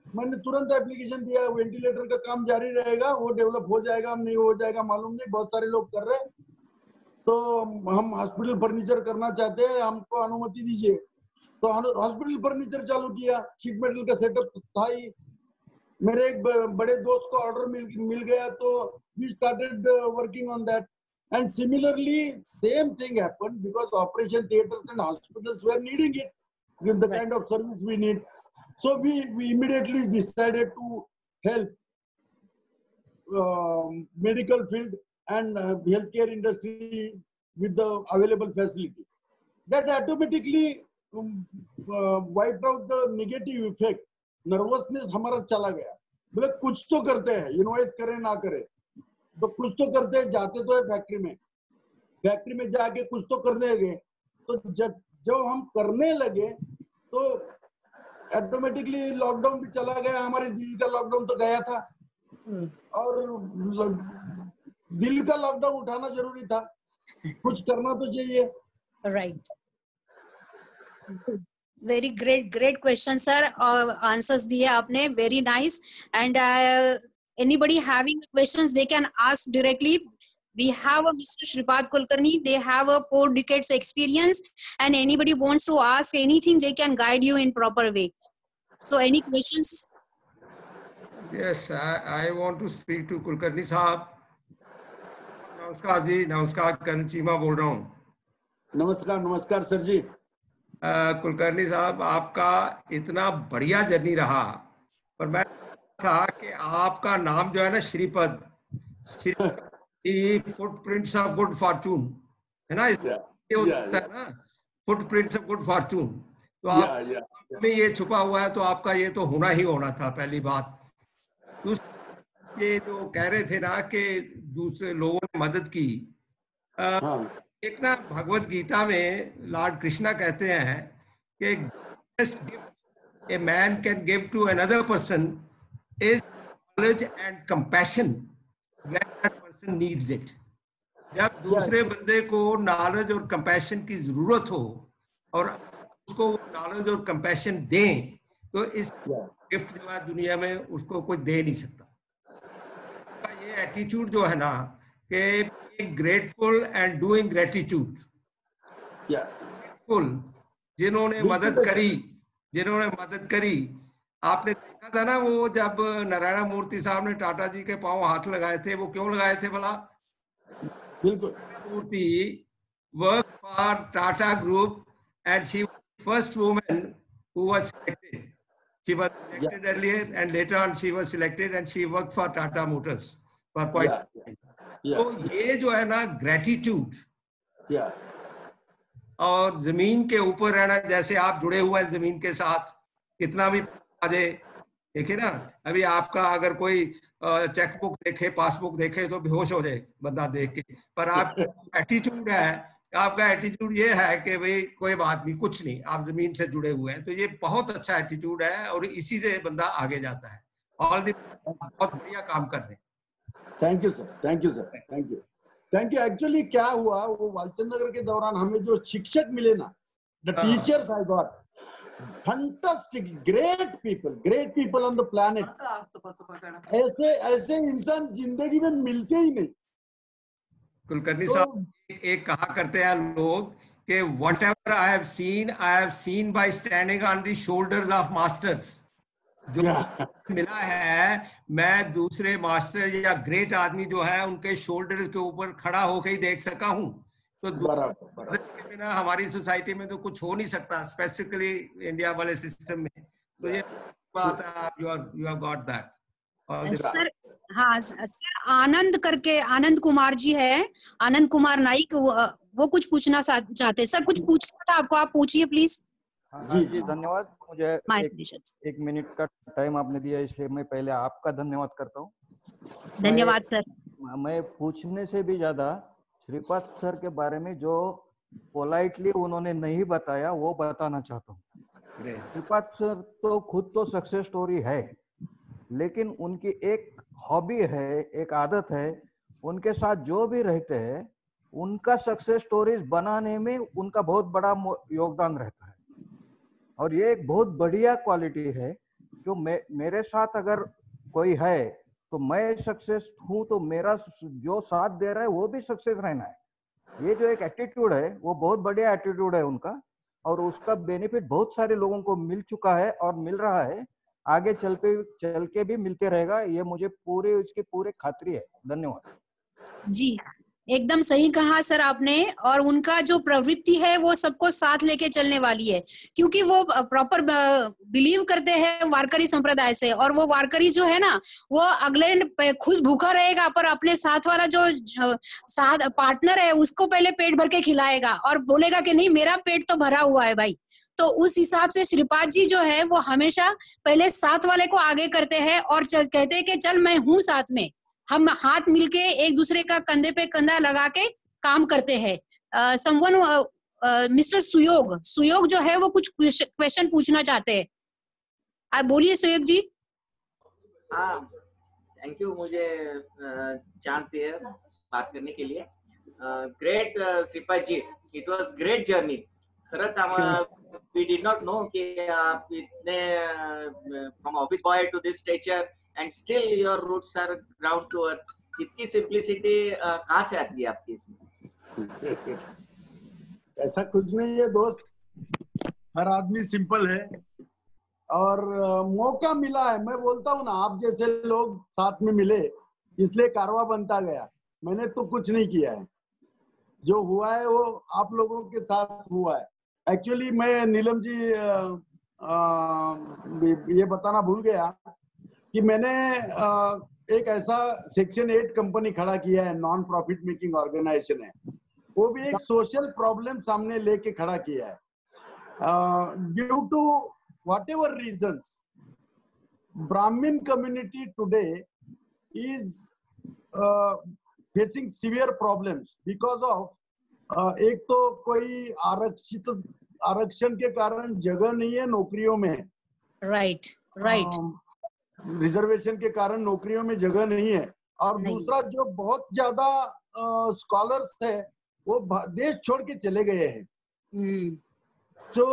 S4: मैंने तुरंत एप्लीकेशन दिया, वेंटिलेटर का काम जारी रहेगा, वो डेवलप हो जाएगा नहीं हो जाएगा मालूम नहीं, बहुत सारे लोग कर रहे हैं, तो हम हॉस्पिटल फर्नीचर करना चाहते हैं, हमको अनुमति दीजिए। तो हॉस्पिटल फर्नीचर चालू किया, शीट मेटल का सेटअप था ही। मेरे एक बड़े दोस्त को ऑर्डर मिल गया, तो we started working on that. And similarly, same thing happened because operation theaters and hospitals were needing it with the kind of service we need. So we immediately decided to help medical field and healthcare industry with the available facility. That automatically wiped out the negative effect. Nervousness हमारा चला गया। बोले कुछ तो करते हैं, इनवॉइस करें ना करें, तो कुछ तो करते हैं, जाते तो है फैक्ट्री में जाके कुछ तो करने लगे। तो जब हम करने लगे तो ऑटोमेटिकली लॉकडाउन भी चला गया। हमारे दिल का लॉकडाउन तो गया था, और दिल का लॉकडाउन उठाना जरूरी था, कुछ करना तो चाहिए।
S5: Right, very great question sir, answers दिए आपने, very nice. And anybody having questions, they can ask directly. We have a Mr. Shripad Kulkarni, they have a 4 decades experience, and anybody wants to ask anything, they can guide you in proper way. So any questions?
S6: Yes, I want to speak to Kulkarni साहब। नमस्कार जी, नमस्कार, करण चीमा बोल रहा हूँ।
S4: नमस्कार सर जी।
S6: कुलकर्णी साहब, आपका इतना बढ़िया जर्नी रहा, पर मैं था कि आपका नाम जो है ना Shripad, footprints of good Fortune है ना, ये होता है ना, फुटप्रिंट्स ऑफ गुड फॉर्चून। तो आप में ये छुपा हुआ है, तो आपका ये तो होना ही होना था, पहली बात। दूसरी, ये जो कह रहे थे ना कि दूसरे लोगों ने मदद की, एक ना भगवत गीता में लॉर्ड कृष्णा कहते हैं कि best gift a man can give to another person is knowledge and compassion when that person needs it. जब दूसरे बंदे को नॉलेज और कंपैशन की जरूरत हो और उसको नॉलेज और कंपैशन दें, तो इस गिफ्ट जो है दुनिया में उसको कोई दे नहीं सकता। ये एटीट्यूड जो है ना कि grateful and doing gratitude, grateful जिन्होंने मदद करी। आपने देखा था ना, वो जब नारायण मूर्ति साहब ने टाटा जी के पांव हाथ लगाए थे, वो क्यों लगाए थे भला? Murthy work for Tata group and she first woman who was selected. She was selected earlier and later on she was selected and she worked for Tata motors for quite. तो ये जो है ना ग्रेटिट्यूड, और जमीन के ऊपर रहना, जैसे आप जुड़े हुए हैं जमीन के साथ, कितना भी देखिए ना, अभी आपका अगर कोई चेकबुक देखे, पासबुक देखे तो बेहोश हो जाए बंदा देख के, पर आप एटीट्यूड है, आपका एटीट्यूड ये है कि भाई कोई बात नहीं, कुछ नहीं, आप जमीन से जुड़े हुए हैं, तो ये बहुत अच्छा एटीट्यूड है और इसी से बंदा आगे जाता है। बहुत बढ़िया काम कर रहे हैं।
S4: Thank you sir, thank you. Actually क्या हुआ, वो वालचंद नगर के दौरान हमें जो शिक्षक मिले ना, the teachers I got fantastic, great people on the planet. ऐसे इंसान जिंदगी में मिलते ही नहीं।
S6: कुलकर्णी साहब, एक कहा करते हैं लोग कि whatever I have seen by standing on the shoulders of masters. जो मिला है, मैं दूसरे मास्टर या ग्रेट आदमी जो है उनके शोल्डर्स के ऊपर खड़ा होकर ही देख सका हूँ। तो बिना हमारी सोसाइटी में तो कुछ हो नहीं सकता, स्पेसिफिकली इंडिया वाले सिस्टम में। तो ये बात है, you have got that.
S5: Sir हाँ सर, आनंद करके आनंद कुमार जी है, आनंद कुमार नाइक, वो कुछ पूछना चाहते हैं। सर कुछ पूछना था आपको, आप पूछिए प्लीज।
S8: जी धन्यवाद। मुझे एक मिनट का टाइम आपने दिया, इसलिए मैं पहले आपका धन्यवाद करता हूँ।
S5: धन्यवाद सर। मैं
S8: पूछने से भी ज्यादा श्रीपाद सर के बारे में जो पोलाइटली उन्होंने नहीं बताया वो बताना चाहता हूँ। श्रीपाद सर तो खुद तो सक्सेस स्टोरी है, लेकिन उनकी एक हॉबी है, एक आदत है, उनके साथ जो भी रहते हैं उनका सक्सेस स्टोरीज बनाने में उनका बहुत बड़ा योगदान रहता है। और ये एक बहुत बढ़िया क्वालिटी है, जो मेरे साथ अगर कोई है तो मैं सक्सेस हूँ, तो मेरा जो साथ दे रहा है वो भी सक्सेस रहना है। ये जो एक एटीट्यूड है वो बहुत बढ़िया एटीट्यूड है उनका, और उसका बेनिफिट बहुत सारे लोगों को मिल चुका है और मिल रहा है, आगे चल के भी मिलते रहेगा, ये मुझे इसकी पूरी खातिरी है। धन्यवाद
S5: जी, एकदम सही कहा सर आपने। और उनका जो प्रवृत्ति है वो सबको साथ लेके चलने वाली है, क्योंकि वो प्रॉपर बिलीव करते हैं वारकरी संप्रदाय से। और वो वारकरी जो है ना, वो अगले खुद भूखा रहेगा पर अपने साथ वाला जो साथ पार्टनर है उसको पहले पेट भर के खिलाएगा और बोलेगा कि नहीं मेरा पेट तो भरा हुआ है भाई। तो उस हिसाब से श्रीपाद जी जो है वो हमेशा पहले साथ वाले को आगे करते हैं और कहते हैं कि चल मैं हूँ साथ में, हम हाथ मिलके एक दूसरे का कंधे पे कंधा लगा के काम करते हैं। समवन मिस्टर सुयोग जो है वो कुछ क्वेश्चन पूछना चाहते हैं। आप बोलिए सुयोग जी।
S9: हाँ, थैंक यू मुझे चांस दिया बात करने के लिए। Great Shripad ji, it was great journey. खरंच वी डिड नॉट नो कि आप इतने from office boy to this stature and still your roots are ground to earth. इतनी सिंप्लिसिटी कहाँ से आती है आपकी इसमें?
S4: ऐसा कुछ नहीं है दोस्त, हर आदमी सिंपल है और मौका मिला है। मैं बोलता हूँ ना, आप जैसे लोग साथ में मिले इसलिए कारवा बनता गया। मैंने तो कुछ नहीं किया है, जो हुआ है वो आप लोगों के साथ हुआ है। एक्चुअली मैं नीलम जी ये बताना भूल गया कि मैंने एक ऐसा सेक्शन 8 कंपनी खड़ा किया है, नॉन प्रॉफिट मेकिंग ऑर्गेनाइजेशन है, वो भी एक सोशल प्रॉब्लम सामने लेके खड़ा किया है। ड्यू टू व्हाटएवर रीजंस, ब्राह्मण community today is facing severe problems because of एक तो कोई आरक्षण के कारण जगह नहीं है नौकरियों में,
S5: राइट।
S4: रिजर्वेशन के कारण नौकरियों में जगह नहीं है, और दूसरा जो बहुत ज्यादा स्कॉलर्स है वो देश छोड़ के चले गए हैं। तो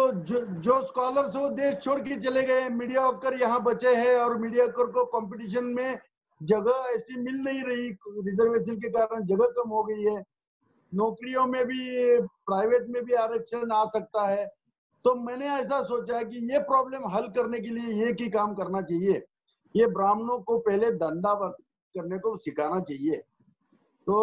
S4: जो स्कॉलर्स वो देश छोड़ के चले गए, मीडियाकर यहाँ बचे हैं और मीडियाकर को कंपटीशन में जगह ऐसी मिल नहीं रही, रिजर्वेशन के कारण जगह कम हो गई है। नौकरियों में भी, प्राइवेट में भी आरक्षण आ सकता है। तो मैंने ऐसा सोचा कि ये प्रॉब्लम हल करने के लिए ये की काम करना चाहिए, ये ब्राह्मणों को पहले धंधा करने को सिखाना चाहिए। तो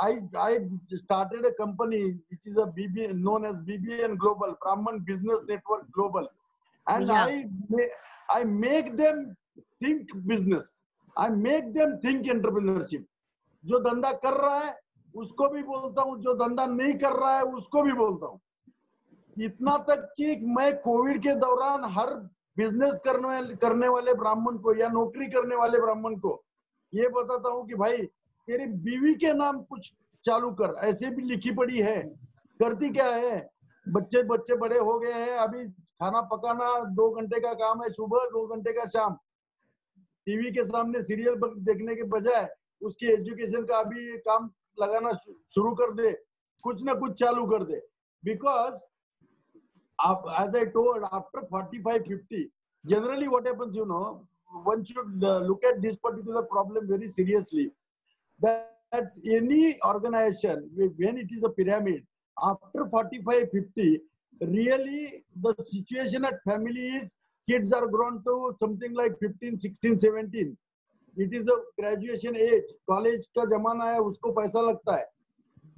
S4: I started a company which is a BB known as BBN Global, Brahman Business Network Global, and I make them think business, I make them think entrepreneurship. जो धंधा कर रहा है उसको भी बोलता हूँ, जो धंधा नहीं कर रहा है उसको भी बोलता हूँ। इतना तक कि मैं कोविड के दौरान हर बिजनेस करने वाले ब्राह्मण को या नौकरी करने वाले ब्राह्मण को ये बताता हूँ कि भाई तेरी बीवी के नाम कुछ चालू कर, ऐसे भी लिखी पड़ी है, करती क्या है, बच्चे बड़े हो गए हैं, अभी खाना पकाना 2 घंटे का काम है, सुबह 2 घंटे का शाम, टीवी के सामने सीरियल देखने के बजाय उसकी एजुकेशन का अभी काम लगाना शुरू कर दे, कुछ ना कुछ चालू कर दे। Because as I told, after 45-50, generally what happens, you know, one should look at this particular problem very seriously. That any organization, when it is a pyramid, after 45-50, really the situation at family is kids are grown to something like 15, 16, 17. It is a graduation age, college का जमाना है, उसको पैसा लगता है।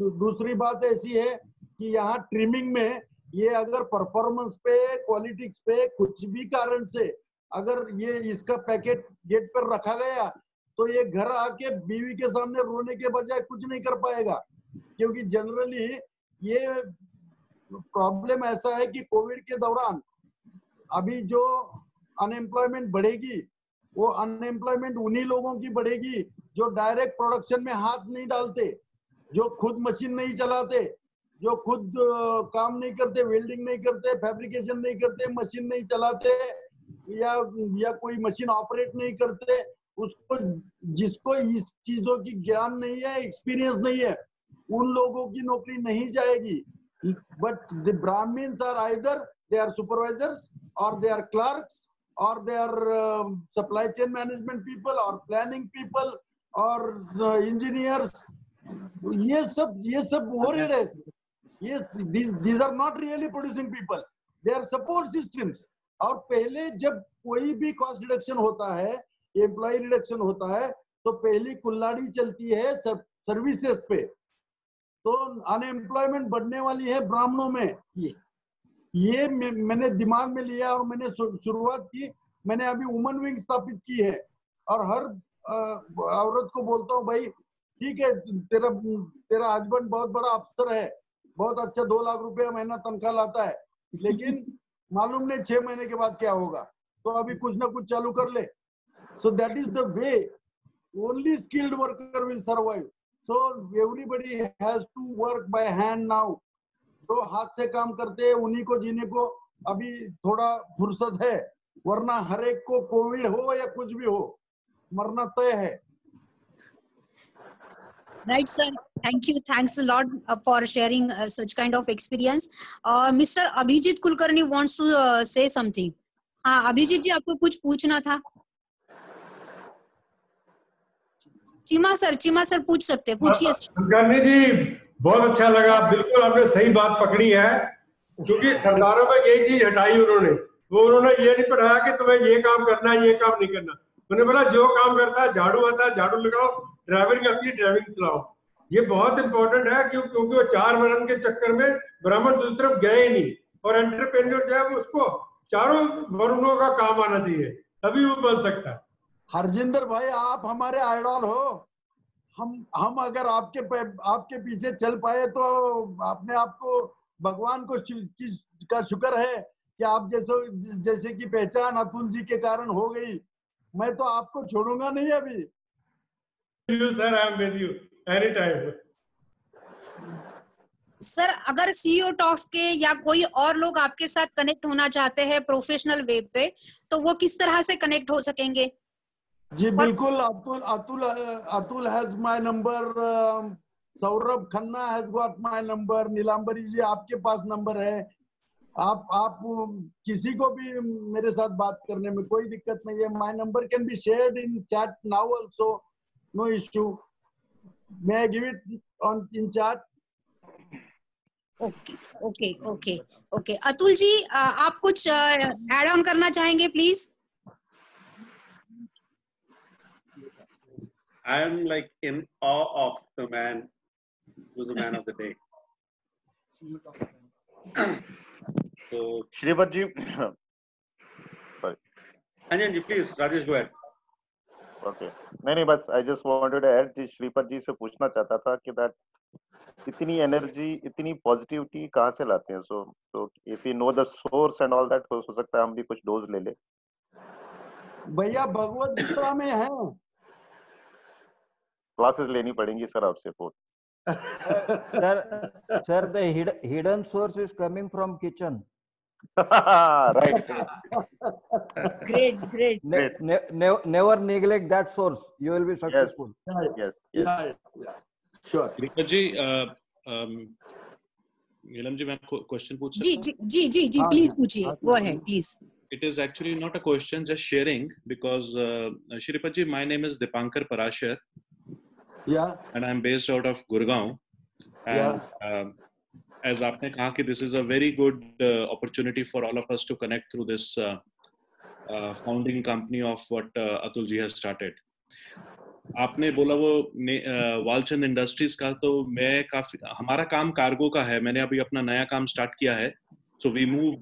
S4: दूसरी बात ऐसी है कि यहाँ ट्रिमिंग में ये अगर परफॉर्मेंस पे, क्वालिटिक्स पे कुछ भी कारण से अगर ये इसका पैकेट गेट पर रखा गया तो ये घर आके बीवी के सामने रोने के बजाय कुछ नहीं कर पाएगा, क्योंकि जनरली ये प्रॉब्लम ऐसा है कि कोविड के दौरान अभी जो अनएम्प्लॉयमेंट बढ़ेगी वो अनएम्प्लॉयमेंट उन्हीं लोगों की बढ़ेगी जो डायरेक्ट प्रोडक्शन में हाथ नहीं डालते, जो खुद मशीन नहीं चलाते, जो खुद काम नहीं करते, वेल्डिंग नहीं करते, फैब्रिकेशन नहीं करते, मशीन नहीं चलाते या कोई मशीन ऑपरेट नहीं करते, उसको जिसको इस चीजों की ज्ञान नहीं है, एक्सपीरियंस नहीं है, उन लोगों की नौकरी नहीं जाएगी। But the Brahmins are either they are supervisors और दे आर क्लर्क्स और they are supply chain management people और प्लानिंग पीपल और इंजीनियर्स, ये सब ओरिएंटेड है। Yes, these are not really producing people. They are support systems. और पहले जब कोई भी कॉस्ट रिडक्शन होता है, एम्प्लॉय रिडक्शन होता है, तो पहली कुल्हाड़ी चलती है सर्विसेज पे. तो अनएम्प्लॉयमेंट बढ़ने वाली है ब्राह्मणों में. ये मैंने दिमाग में लिया और मैंने शुरुआत की. मैंने अभी वुमन विंग स्थापित की है और हर औरत को बोलता हूँ, भाई ठीक है, तेरा हस्बैंड बहुत बड़ा अफसर है, बहुत अच्छा 2 लाख रुपया महीना तनख्वाह लाता है, लेकिन मालूम नहीं 6 महीने के बाद क्या होगा, तो अभी कुछ ना कुछ चालू कर ले. So that is the way. Only skilled worker will survive. So everybody has to work by hand now. जो हाथ से काम करते हैं उन्हीं को जीने को अभी थोड़ा फुर्सत है, वरना हर एक को कोविड हो या कुछ भी हो, मरना तय है.
S5: Right, sir. Thank you. Thanks a lot for sharing such kind of experience. Mr. Abhijit Kulkarni wants to say something. हाँ, अभिजीत जी, आपको कुछ पूछना था. चीमा सर पूछ सकते हैं, पूछिए.
S10: कुलकर्णी जी, बहुत अच्छा लगा. बिल्कुल आपने सही बात पकड़ी है, क्योंकि सरदारों में यही चीज हटाई उन्होंने ये नहीं पढ़ाया कि तुम्हें ये काम करना है, ये काम नहीं करना. उन्होंने बोला जो काम करता है, झाड़ू आता है झाड़ू लगाओ, ड्राइविंग आती है ड्राइविंग चलाओ. ये बहुत इंपॉर्टेंट है, क्योंकि वो 4 वर्ण के चक्कर में ब्राह्मण दूसरी तरफ गए ही नहीं. और एंटरप्रेन्योर जो है उसको चारों वर्णों का काम आना चाहिए, तभी वो बन सकता है.
S4: हरजिंदर भाई, आप हमारे आइडल हो. हम अगर आपके पीछे चल पाए तो अपने आप को भगवान को का शुक्र है कि आप जैसे की पहचान अतुल जी के कारण हो गई. मैं तो आपको छोड़ूंगा नहीं अभी.
S10: Sir, I am with you any time.
S5: Sir, अगर सीईओ टॉक्स के या कोई और लोग आपके साथ कनेक्ट होना चाहते हैं प्रोफेशनल वे पे, तो वो किस तरह से कनेक्ट हो सकेंगे?
S4: जी बिल्कुल. Atul has my number, Saurabh Khanna has got my number, Nilambari ji आपके पास नंबर है. आप किसी को भी मेरे साथ बात करने में कोई दिक्कत नहीं है. My number can be shared in chat now also, no issue. May I give it on in chat?
S5: Okay. Atul ji, आप कुछ ऐड ऑन करना चाहेंगे please?
S2: I am like in awe of the man who's the man of the day. So,
S7: Shripad ji, sorry.
S2: Anjan ji, please, Rajesh, go ahead.
S7: Okay. नहीं, बस I just wanted to add जी, श्रीपद जी से पूछना चाहता था कि that इतनी एनर्जी, इतनी पॉजिटिविटी कहाँ से लाते हैं? So if you know the source and all that, तो हो सकता है हम भी कुछ डोज ले ले.
S4: भैया भगवत गीता में है.
S7: क्लासेस लेनी पड़ेंगी सर आपसे.
S8: Sir, the hidden source is coming from kitchen.
S7: Right.
S5: Great.
S8: Never neglect that source. You will be successful.
S7: Yes.
S4: Yeah. Sure.
S11: रिपत जी, नीलम जी, मैं क्वेश्चन पूछ सकता हूँ?
S5: जी, प्लीज पूछिए. Go ahead, please.
S11: It is actually not a question, just sharing, because Shripat ji, my name is Dipankar Parashar.
S4: Yeah.
S11: And I'm based out of Gurgaon. And as आपने कहा कि this is a very good opportunity for all of us to connect through this founding company of what Atul ji has started. आपने बोला वो वालचंद इंडस्ट्रीज का, तो मैं हमारा काम कार्गो का है. मैंने अभी अपना नया काम स्टार्ट किया है. So we move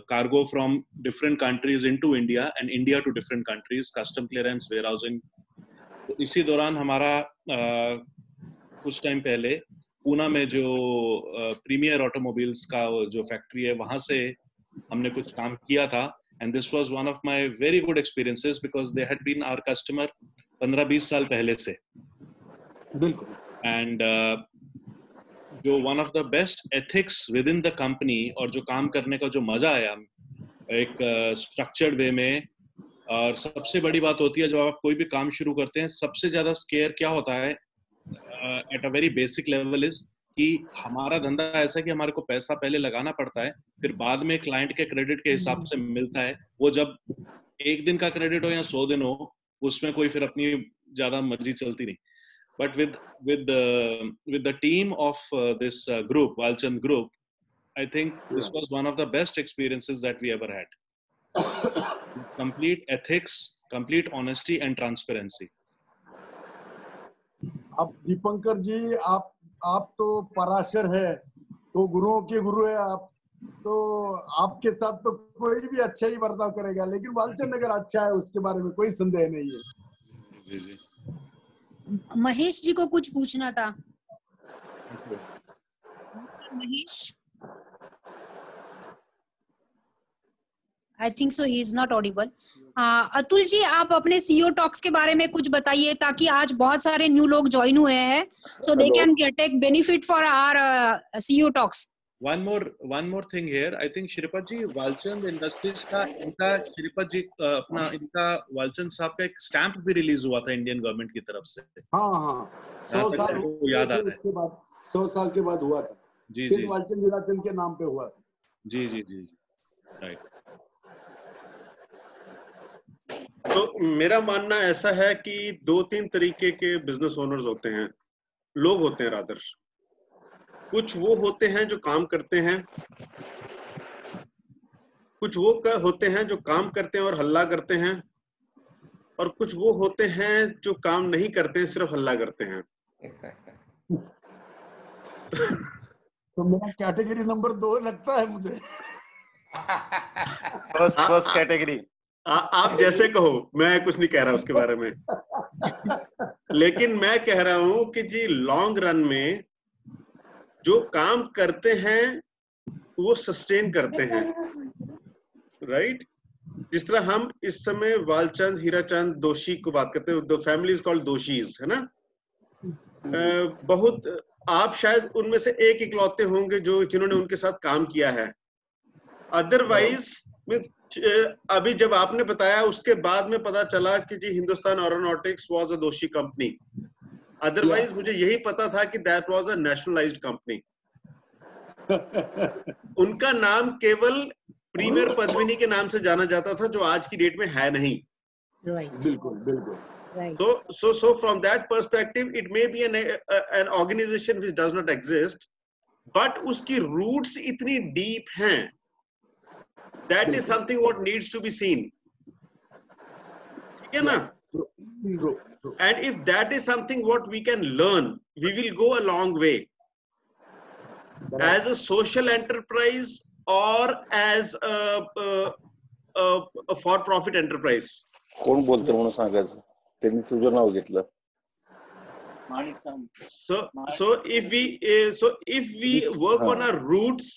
S11: cargo from different countries into India and India to different countries, custom clearance, warehousing. तो इसी दौरान हमारा कुछ टाइम पहले पूना में जो प्रीमियर ऑटोमोबाइल्स का जो फैक्ट्री है, वहां से हमने कुछ काम किया था. And this was one of my very good experiences because they had been our customer 15-20 साल पहले से.
S4: बिल्कुल.
S11: एंड जो one of the best ethics with in the company और जो काम करने का जो मजा आया एक स्ट्रक्चर्ड वे में. और सबसे बड़ी बात होती है जब आप कोई भी काम शुरू करते हैं, सबसे ज्यादा स्केयर क्या होता है at a very basic level is कि हमारा धंधा ऐसा है कि हमारे को पैसा पहले लगाना पड़ता है, फिर बाद में क्लाइंट के क्रेडिट के हिसाब से मिलता है. वो जब 1 दिन का क्रेडिट हो या 100 दिन हो, उसमें कोई फिर अपनी ज्यादा मर्जी चलती नहीं. But with the team of this group, Walchand Group, I think this was one of the best experiences that we ever had. Complete ethics, complete honesty and transparency.
S4: अब दीपंकर जी, आप तो पराशर है, तो गुरुओं के गुरु है आप, तो आपके साथ तो कोई भी अच्छा ही बर्ताव करेगा, लेकिन वालचंद अगर अच्छा है उसके बारे में कोई संदेह नहीं है।
S11: जी जी।
S5: महेश जी को कुछ पूछना था। Mahesh, I think so he is not audible. Atul ji, आप अपने सीईओ टॉक्स के बारे में कुछ बताइए, ताकि आज बहुत सारे न्यू लोग ज्वाइन हुए हैं, so they can take benefit for our CEO talks.
S11: One more thing here. I think Shripat ji, Walchand industries का इनका श्रीपत जी अपना इनका वालचंद साहब का एक स्टैंप भी रिलीज हुआ था इंडियन गवर्नमेंट की तरफ से।
S4: हाँ, 100 साल
S11: याद आ रहा है,
S4: उसके बाद 100 साल के बाद हुआ था।
S11: जी
S4: फिर
S11: जी
S4: वालचंद हीराचंद के नाम पे हुआ था।
S11: जी जी जी, राइट।
S2: तो मेरा मानना ऐसा है कि 2-3 तरीके के बिजनेस ओनर्स होते हैं, लोग होते हैं रादर। कुछ वो होते हैं जो काम करते हैं, कुछ वो होते हैं जो काम करते हैं और हल्ला करते हैं, और कुछ वो होते हैं जो काम नहीं करते हैं, सिर्फ हल्ला करते हैं।
S4: तो मेरा कैटेगरी नंबर 2 लगता है मुझे।
S7: First category.
S2: आप जैसे कहो, मैं कुछ नहीं कह रहा उसके बारे में, लेकिन मैं कह रहा हूं कि जी लॉन्ग रन में जो काम करते हैं वो सस्टेन करते हैं, राइट? जिस तरह हम इस समय वालचंद हीराचंद दोषी को बात करते हैं, द फैमिली इज कॉल्ड दोषीज, है ना? बहुत आप शायद उनमें से एक इकलौते होंगे जो जिन्होंने उनके साथ काम किया है। अदरवाइज अभी जब आपने बताया उसके बाद में पता चला कि जी हिंदुस्तान एरोनॉटिक्स वाज अ दोषी कंपनी। अदरवाइज मुझे यही पता था कि that was a nationalised company. उनका नाम केवल प्रीमियर पद्मिनी के नाम से जाना जाता था, जो आज की डेट में है नहीं।
S4: बिल्कुल।
S2: So from that perspective, it may be an organization which does not exist, but उसकी roots इतनी deep हैं, that is something what needs to be seen. ठीक है ना? And if that is something what we can learn, we will go a long way. As a social enterprise or as a for-profit enterprise.
S12: कोण बोलते म्हणून सांगायचं, त्यांनी तुझं नाव घेतलं.
S2: So if we work on our roots,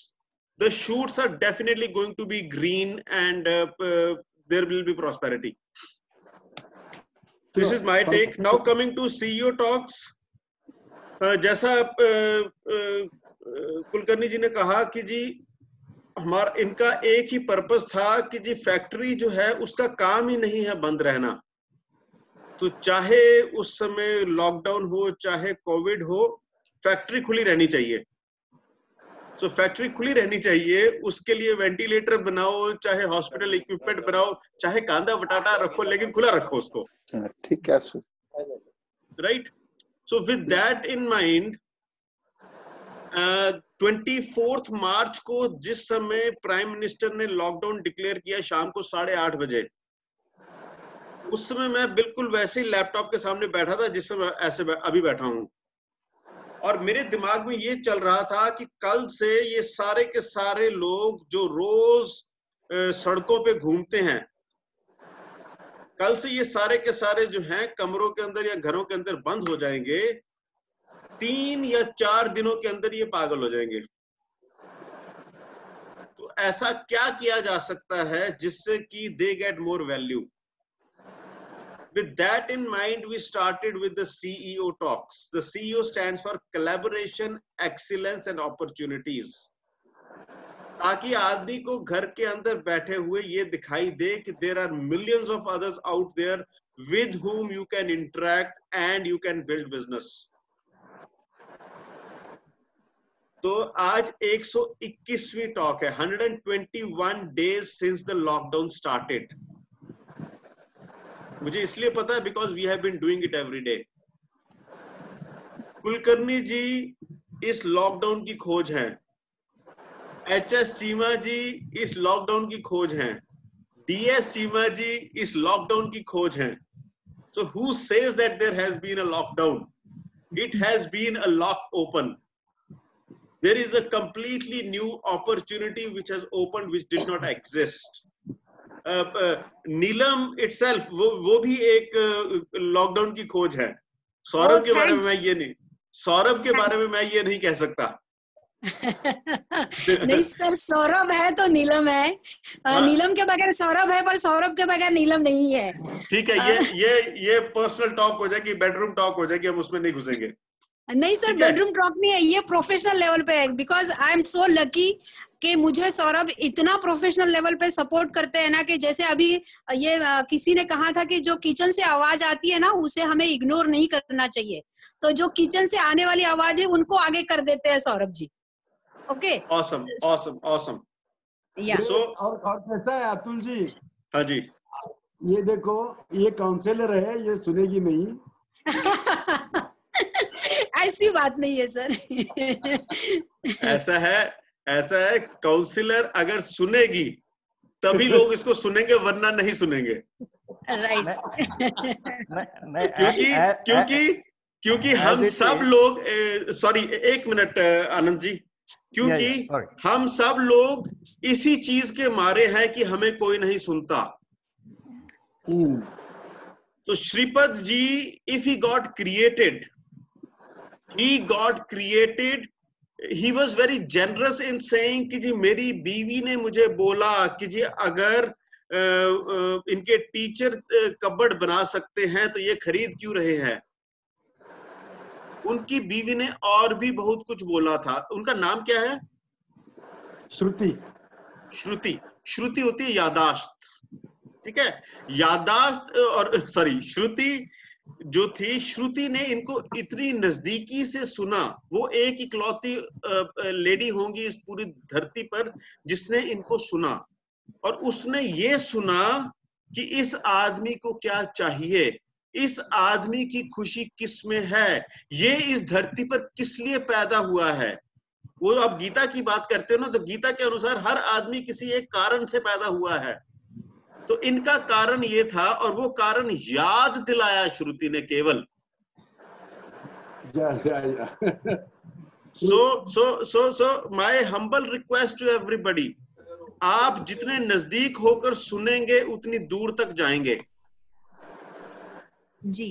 S2: the shoots are definitely going to be green, and there will be prosperity. This is my take. Now coming to CEO talks, जैसा कुलकर्णी जी ने कहा कि जी हमारा इनका एक ही पर्पस था कि जी फैक्ट्री जो है उसका काम ही नहीं है बंद रहना। तो चाहे उस समय लॉकडाउन हो, चाहे कोविड हो, फैक्ट्री खुली रहनी चाहिए। तो फैक्ट्री खुली रहनी चाहिए, उसके लिए वेंटिलेटर बनाओ, चाहे हॉस्पिटल इक्विपमेंट बनाओ, चाहे कांदा बटाटा रखो, लेकिन खुला रखो उसको।
S12: ठीक है,
S2: right? So with that in mind 24 मार्च को जिस समय प्राइम मिनिस्टर ने लॉकडाउन डिक्लेयर किया शाम को 8:30 बजे, उस समय मैं बिल्कुल वैसे ही लैपटॉप के सामने बैठा था जिस समय ऐसे अभी बैठा हूं, और मेरे दिमाग में ये चल रहा था कि कल से ये सारे के सारे लोग जो रोज सड़कों पे घूमते हैं, कल से ये सारे के सारे जो हैं कमरों के अंदर या घरों के अंदर बंद हो जाएंगे। 3 या 4 दिनों के अंदर ये पागल हो जाएंगे। तो ऐसा क्या किया जा सकता है जिससे कि they get more value? With that in mind, we started with the CEO talks. The CEO stands for collaboration, excellence and opportunities. ताकि आदमी को घर के अंदर बैठे हुए ये दिखाई दे कि there are millions of others out there with whom you can interact and you can build business. तो आज 121वीं टॉक है, 121 days since the lockdown started. मुझे इसलिए पता है because we have been doing it every day. Kulkarni जी इस लॉकडाउन की खोज हैं, HS चीमा जी इस लॉकडाउन की खोज हैं, DS चीमा जी इस लॉकडाउन की खोज हैं. So who says that there has been a lockdown? It has been a lock open. There is a completely new opportunity which has opened, which did not exist. Neelam itself वो भी एक लॉकडाउन की खोज है. सौरभ के बारे में मैं ये नहीं, सौरभ के बारे में मैं ये नहीं कह सकता.
S5: नहीं सर, सौरभ है तो नीलम है. नीलम के बगैर सौरभ है, पर सौरभ के बगैर नीलम नहीं है.
S2: ठीक है, ये पर्सनल टॉक हो जाएगी, बेडरूम टॉक हो जाएगी, हम उसमें नहीं घुसेंगे.
S5: नहीं सर, बेडरूम टॉक नहीं है, ये प्रोफेशनल लेवल पे है. Because I am so lucky कि मुझे सौरभ इतना प्रोफेशनल लेवल पे सपोर्ट करते हैं ना, कि जैसे अभी ये किसी ने कहा था कि जो किचन से आवाज आती है ना, उसे हमें इग्नोर नहीं करना चाहिए. तो जो किचन से आने वाली आवाज है उनको आगे कर देते हैं Saurabh ji. Okay,
S2: awesome awesome awesome.
S5: या
S4: और कैसा है अतुल जी?
S2: हाँ जी,
S4: ये देखो, ये काउंसलर है, ये सुनेगी नहीं.
S5: ऐसी बात नहीं है सर.
S2: ऐसा है काउंसलर अगर सुनेगी तभी लोग इसको सुनेंगे, वरना नहीं सुनेंगे.
S5: राइट.
S2: क्योंकि हम सब लोग, सॉरी एक मिनट आनंद जी, क्योंकि हम सब लोग इसी चीज के मारे हैं कि हमें कोई नहीं सुनता. तो श्रीपद जी, if he got created, he was very generous in saying कि जी मेरी बीवी ने मुझे बोला कि जी अगर इनके टीचर कबर्ड बना सकते हैं तो ये खरीद क्यों रहे हैं. उनकी बीवी ने और भी बहुत कुछ बोला था. उनका नाम क्या है? श्रुति होती है यादाश्त. ठीक है, यादाश्त और सॉरी श्रुति जो थी, श्रुति ने इनको इतनी नजदीकी से सुना. वो एक इकलौती लेडी होंगी इस पूरी धरती पर जिसने इनको सुना, और उसने ये सुना कि इस आदमी को क्या चाहिए, इस आदमी की खुशी किस में है, ये इस धरती पर किस लिए पैदा हुआ है. वो आप गीता की बात करते हो ना, तो गीता के अनुसार हर आदमी किसी एक कारण से पैदा हुआ है. तो इनका कारण ये था, और वो कारण याद दिलाया श्रुति ने केवल. So my humble request to everybody, आप जितने नजदीक होकर सुनेंगे उतनी दूर तक जाएंगे.
S5: जी,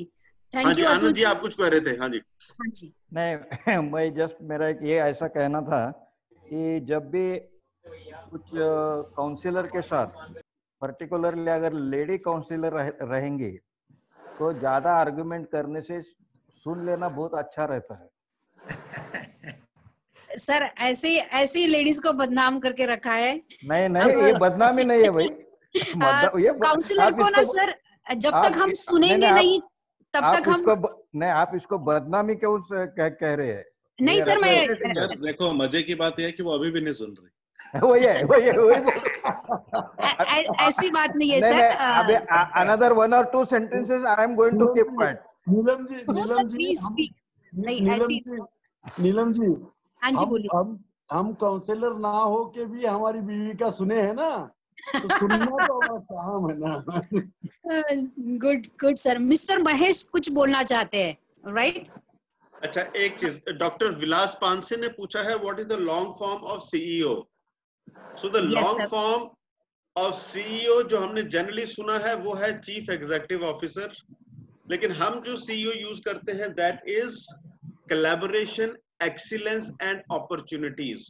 S2: हाँ
S5: thank
S2: ji,
S5: you
S2: Anand ji आप कुछ कह रहे थे. हाँ जी.
S5: हाँ जी.
S8: नहीं, मैं जस्ट मेरा एक ये ऐसा कहना था कि जब भी कुछ काउंसलर के साथ, पर्टिकुलरली अगर लेडी काउंसलर रहेंगे, तो ज्यादा आर्गुमेंट करने से सुन लेना बहुत अच्छा रहता है.
S5: सर ऐसी लेडीज को बदनाम करके रखा है.
S8: नहीं, ये बदनामी नहीं है भाई.
S5: काउंसलर को ना सर, जब तक हम सुनेंगे नहीं तब तक हम
S8: नहीं. आप इसको बदनामी क्यों कह रहे हैं?
S5: नहीं सर, मैं
S11: देखो मजे की बात यह है कि वो अभी भी नहीं सुन रही.
S8: वही
S5: ऐसी बात नहीं है सर.
S8: अबे another 1 or 2 sentences I am going to keep quiet.
S4: Neelam ji,
S5: please speak. नहीं ऐसी.
S4: नीलम जी,
S5: हाँ जी बोलिए.
S4: हम काउंसलर ना हो के भी हमारी बीवी का सुने हैं ना, तो सुनना तो हमारा काम है ना.
S5: Good sir. मिस्टर महेश कुछ बोलना चाहते हैं, राइट?
S2: अच्छा, एक चीज डॉक्टर विलास पानसे ने पूछा है, what is the long form of CEO? So the long form of CEO जो हमने जनरली सुना है वो है चीफ एग्जीक्यूटिव ऑफिसर, लेकिन हम जो CEO यूज करते हैं that is collaboration, excellence and opportunities.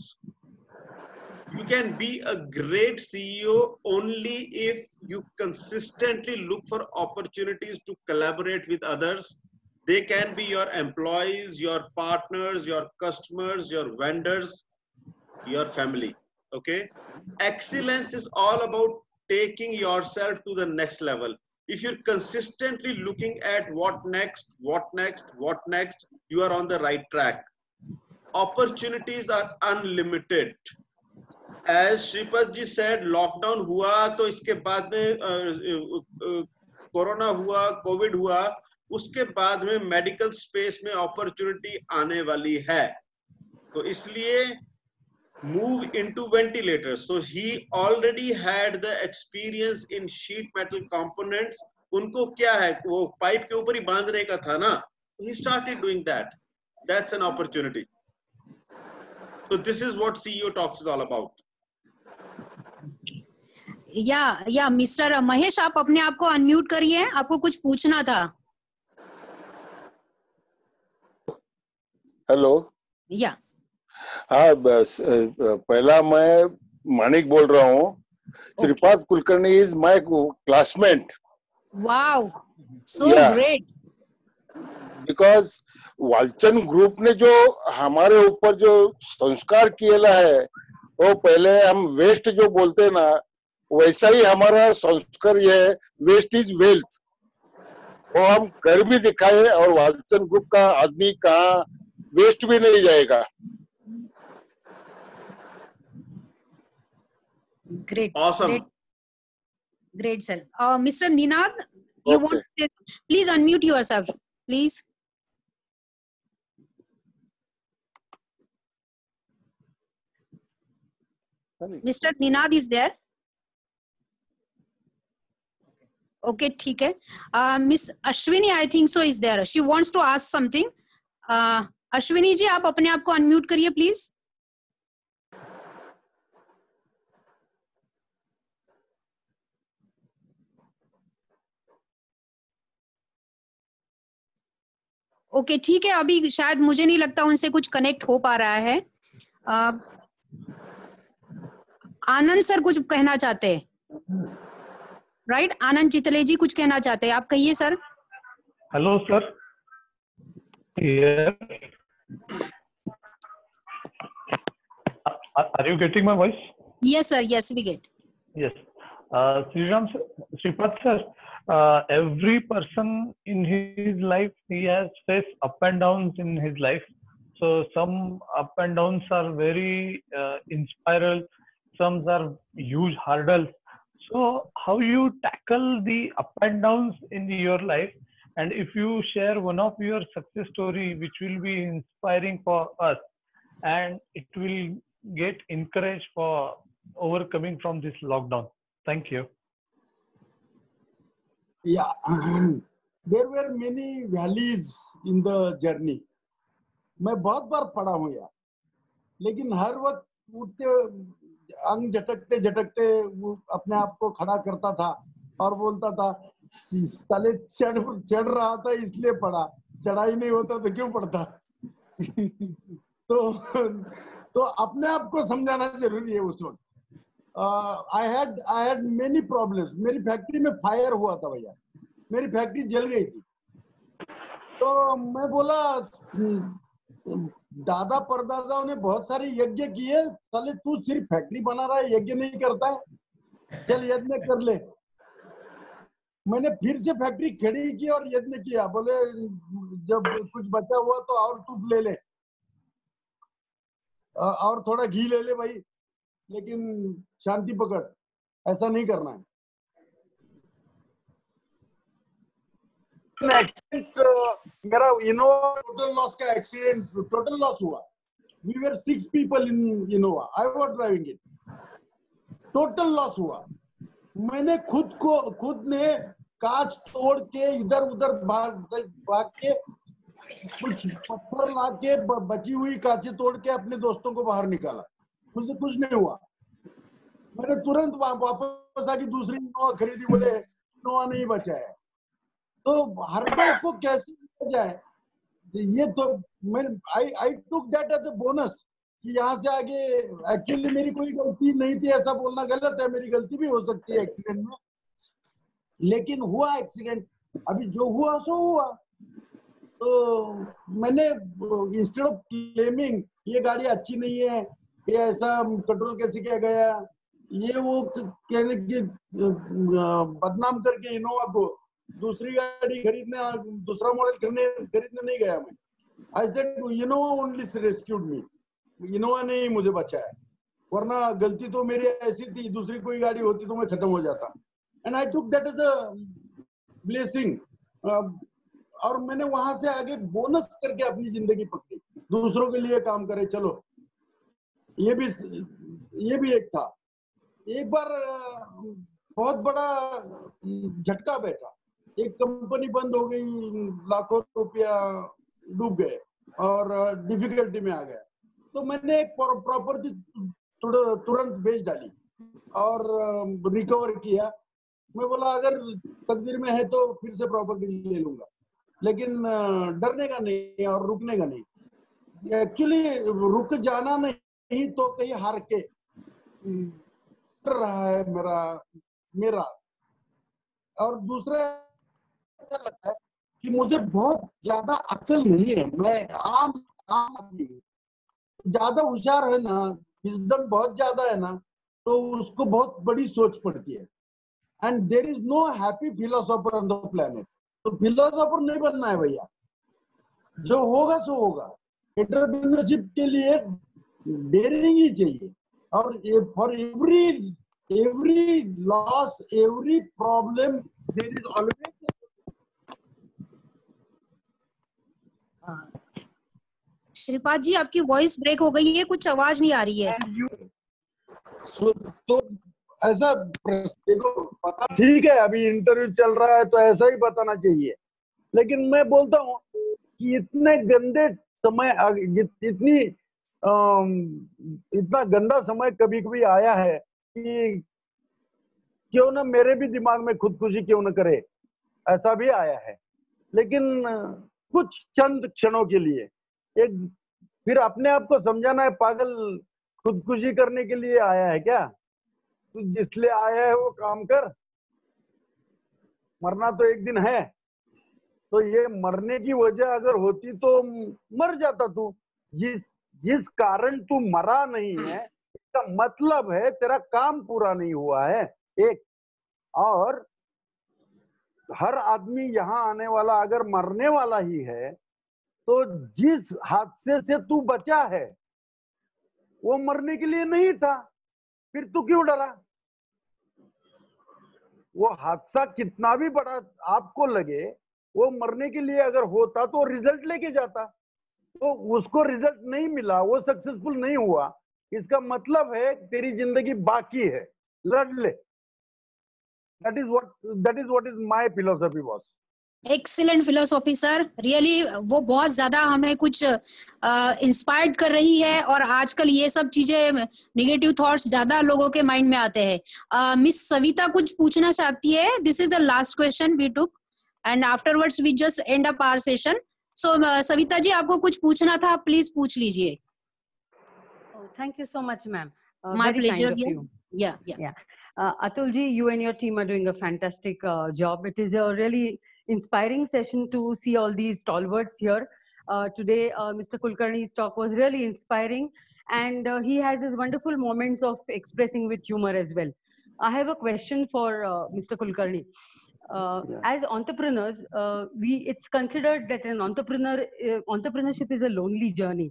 S2: You can be a great CEO only if you consistently look for opportunities to collaborate with others. They can be your employees, your partners, your customers, your vendors, your family. Okay? Excellence is all about taking yourself to the next level. If you're consistently looking at what next, you are on the right track. Opportunities are unlimited. As Shripad ji said, lockdown हुआ तो इसके बाद में कोरोना हुआ, कोविड हुआ, उसके बाद में मेडिकल स्पेस में अपॉर्चुनिटी आने वाली है, तो इसलिए move into ventilators. So he already had the experience in sheet metal components. उनको क्या है, वो पाइप के ऊपर ही बांधने का था ना, he started doing that. That's an opportunity. So this is what CEO Talks is all about.
S5: या मिस्टर महेश, आप अपने आप को अनम्यूट करिए, आपको कुछ पूछना था.
S12: हेलो.
S5: या
S12: हाँ, बस पहला मैं मानिक बोल रहा हूँ. Shripad Kulkarni is my classmate.
S5: Wow, so great.
S12: Because Walchand group ने जो हमारे ऊपर जो संस्कार किया है, वो पहले हम वेस्ट जो बोलते हैं ना, वैसा ही हमारा संस्कार ये है, वेस्ट इज वेल्थ. वो हम कर भी दिखाए, और वालचंद ग्रुप का आदमी कहाँ वेस्ट भी नहीं जाएगा.
S5: Great.
S2: Awesome.
S5: Great, sir. Mr. Ninad, you want to say, please unmute yourself, please. Mr. Ninad is there. Okay, ठीक है. Miss Ashwini, I think so, is there. She wants to ask something. Ashwini जी, आप अपने आप को unmute करिए, please. ओके, ठीक है. अभी शायद मुझे नहीं लगता उनसे कुछ कनेक्ट हो पा रहा है. आनंद सर कुछ कहना चाहते हैं, राइट? आनंद चितले जी कुछ कहना चाहते हैं, आप कहिए sir.
S13: Hello sir. Are you getting my voice?
S5: Yes sir, yes we get.
S13: Yes. Sriram sir, Sripad sir, every person in his life, he has faced up and downs in his life. So some up and downs are very inspiring, some are huge hurdles. So how you tackle the up and downs in your life, and if you share one of your success story which will be inspiring for us, and it will get encouraged for overcoming from this lockdown. Thank you.
S4: Yeah, there were many valleys in the journey. मैं बहुत बार पढ़ा हूँ यार, लेकिन हर वक्त उठते अंग झटकते झटकते अपने आप को खड़ा करता था और बोलता था साले चढ़ रहा था इसलिए पढ़ा, चढ़ाई नहीं होता तो क्यों पढ़ता. तो अपने आप को समझाना जरूरी है उस वक्त. I had many problems. मेरी फैक्ट्री में फायर हुआ था भैया, मेरी फैक्ट्री जल गई थी. तो मैं बोला दादा परदादाओं ने बहुत सारे यज्ञ किए, साले तू सिर्फ फैक्ट्री बना रहा है, यज्ञ नहीं करता है, चल यज्ञ कर ले. मैंने फिर से फैक्ट्री खड़ी की और यज्ञ किया. बोले जब कुछ बचा हुआ तो और तुप ले ले और थोड़ा घी ले ले भाई, लेकिन शांति पकड़, ऐसा नहीं करना है. मेरा इनोवा टोटल लॉस का एक्सीडेंट, टोटल लॉस हुआ. We were 6 people in Innova. I was driving it. Total loss हुआ. मैंने खुद ने कांच तोड़ के इधर उधर भाग के कुछ पत्थर ला के बची हुई कांचें तोड़ के अपने दोस्तों को बाहर निकाला. मुझे कुछ नहीं हुआ. मैंने तुरंत वापस आके दूसरी इनोवा खरीदी. बोले इनोवा नहीं बचा है. तो हर बार को कैसे जाए, ये तो मैं I took that as a bonus कि यहाँ से आगे एक्चुअली मेरी कोई गलती नहीं थी, ऐसा बोलना गलत है. मेरी गलती भी हो सकती है एक्सीडेंट में, लेकिन हुआ एक्सीडेंट. अभी जो हुआ सो हुआ. तो मैंने इंस्टेड ऑफ क्लेमिंग ये गाड़ी अच्छी नहीं है, ये ऐसा कंट्रोल कैसे किया गया, ये वो कहने की बदनाम करके इनोवा को दूसरी गाड़ी खरीदने, दूसरा मॉडल खरीदने नहीं गया मैं. I said Innova only rescued me. Innova ने ही मुझे बचाया, वरना गलती तो मेरी ऐसी थी, दूसरी कोई गाड़ी होती तो मैं खत्म हो जाता. And I took that as a blessing. और मैंने वहां से आगे बोनस करके अपनी जिंदगी पकड़ी, दूसरों के लिए काम करे। चलो ये भी एक था। एक बार बहुत बड़ा झटका बैठा, एक कंपनी बंद हो गई, लाखों रुपया डूब गए और डिफिकल्टी में आ गया। तो मैंने एक प्रॉपर्टी तुरंत बेच डाली और रिकवर किया। मैं बोला अगर तकदीर में है तो फिर से प्रॉपर्टी ले लूंगा, लेकिन डरने का नहीं और रुकने का नहीं। एक्चुअली रुक जाना नहीं तो कहीं हार के रहा है मेरा। और दूसरा ऐसा लगता है कि मुझे बहुत ज्यादा अक्ल नहीं है, मैं आम आदमी ज्यादा होशियार है ना, विजडम बहुत ज्यादा है ना, तो उसको बहुत बड़ी सोच पड़ती है। And there is no happy philosopher on the planet. तो फिलोसोफर नहीं बनना है भैया, जो होगा सो होगा। एंटरप्रेन्योरशिप के लिए डेयरिंग ही चाहिए, और for every loss, every problem there is always.
S5: Shripad ji आपकी वॉइस ब्रेक हो गई है, कुछ आवाज नहीं आ रही है।
S4: तो ऐसा देखो, पता ठीक है अभी इंटरव्यू चल रहा है तो ऐसा ही बताना चाहिए, लेकिन मैं बोलता हूँ कि इतने गंदे समय इतना गंदा समय कभी कभी आया है कि क्यों ना मेरे भी दिमाग में खुदकुशी क्यों न करे, ऐसा भी आया है। लेकिन कुछ चंद क्षणों के लिए एक फिर अपने आप को समझाना है, पागल खुदकुशी करने के लिए आया है क्या? तू जिसलिए आया है वो काम कर, मरना तो एक दिन है। तो ये मरने की वजह अगर होती तो मर जाता तू। जिस कारण तू मरा नहीं है, इसका मतलब है तेरा काम पूरा नहीं हुआ है। एक और हर आदमी यहाँ आने वाला अगर मरने वाला ही है, तो जिस हादसे से तू बचा है वो मरने के लिए नहीं था, फिर तू क्यों डरा? वो हादसा कितना भी बड़ा आपको लगे, वो मरने के लिए अगर होता तो रिजल्ट लेके जाता। तो उसको रिजल्ट नहीं मिला, वो सक्सेसफुल नहीं हुआ, इसका मतलब है तेरी जिंदगी बाकी है, लड़ ले। That is what is my philosophy boss.
S5: Excellent philosophy sir, really वो बहुत ज्यादा हमें कुछ इंस्पायर्ड कर रही है। और आजकल ये सब चीजें, नेगेटिव थॉट्स ज्यादा लोगों के माइंड में आते हैं। मिस सविता कुछ पूछना चाहती है। This is the last question we took and afterwards we just end up our session. So Savita ji आपको कुछ पूछना था, प्लीज पूछ लीजिए।
S14: Thank you so much, ma'am.
S5: My
S14: Very
S5: pleasure.
S14: kind of you.
S5: Yeah.
S14: Atul ji, you and your team are doing a fantastic job. It is a really inspiring session to see all these stalwarts here. Today, Mr. Kulkarni's talk was really inspiring, and he has his wonderful moments of expressing with humor as well. I have a question for Mr. Kulkarni. As entrepreneurs, it's considered that an entrepreneurship is a lonely journey.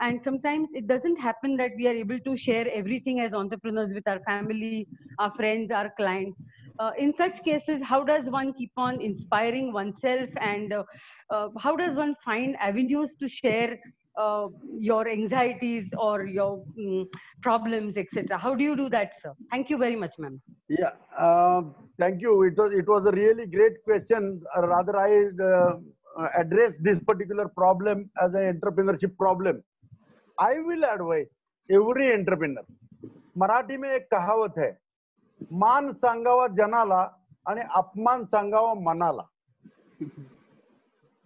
S14: And sometimes it doesn't happen that we are able to share everything as entrepreneurs with our family, our friends, our clients. In such cases, how does one keep on inspiring oneself, and how does one find avenues to share your anxieties or your problems, etc.? How do you do that, sir? Thank you very much, ma'am.
S4: Yeah, thank you. It was a really great question. Rather, I addressed this particular problem as an entrepreneurship problem. I will advise every entrepreneur. Marathi में एक कहावत है, मान सांगावा जनाला आणि अपमान सांगावा मनाला।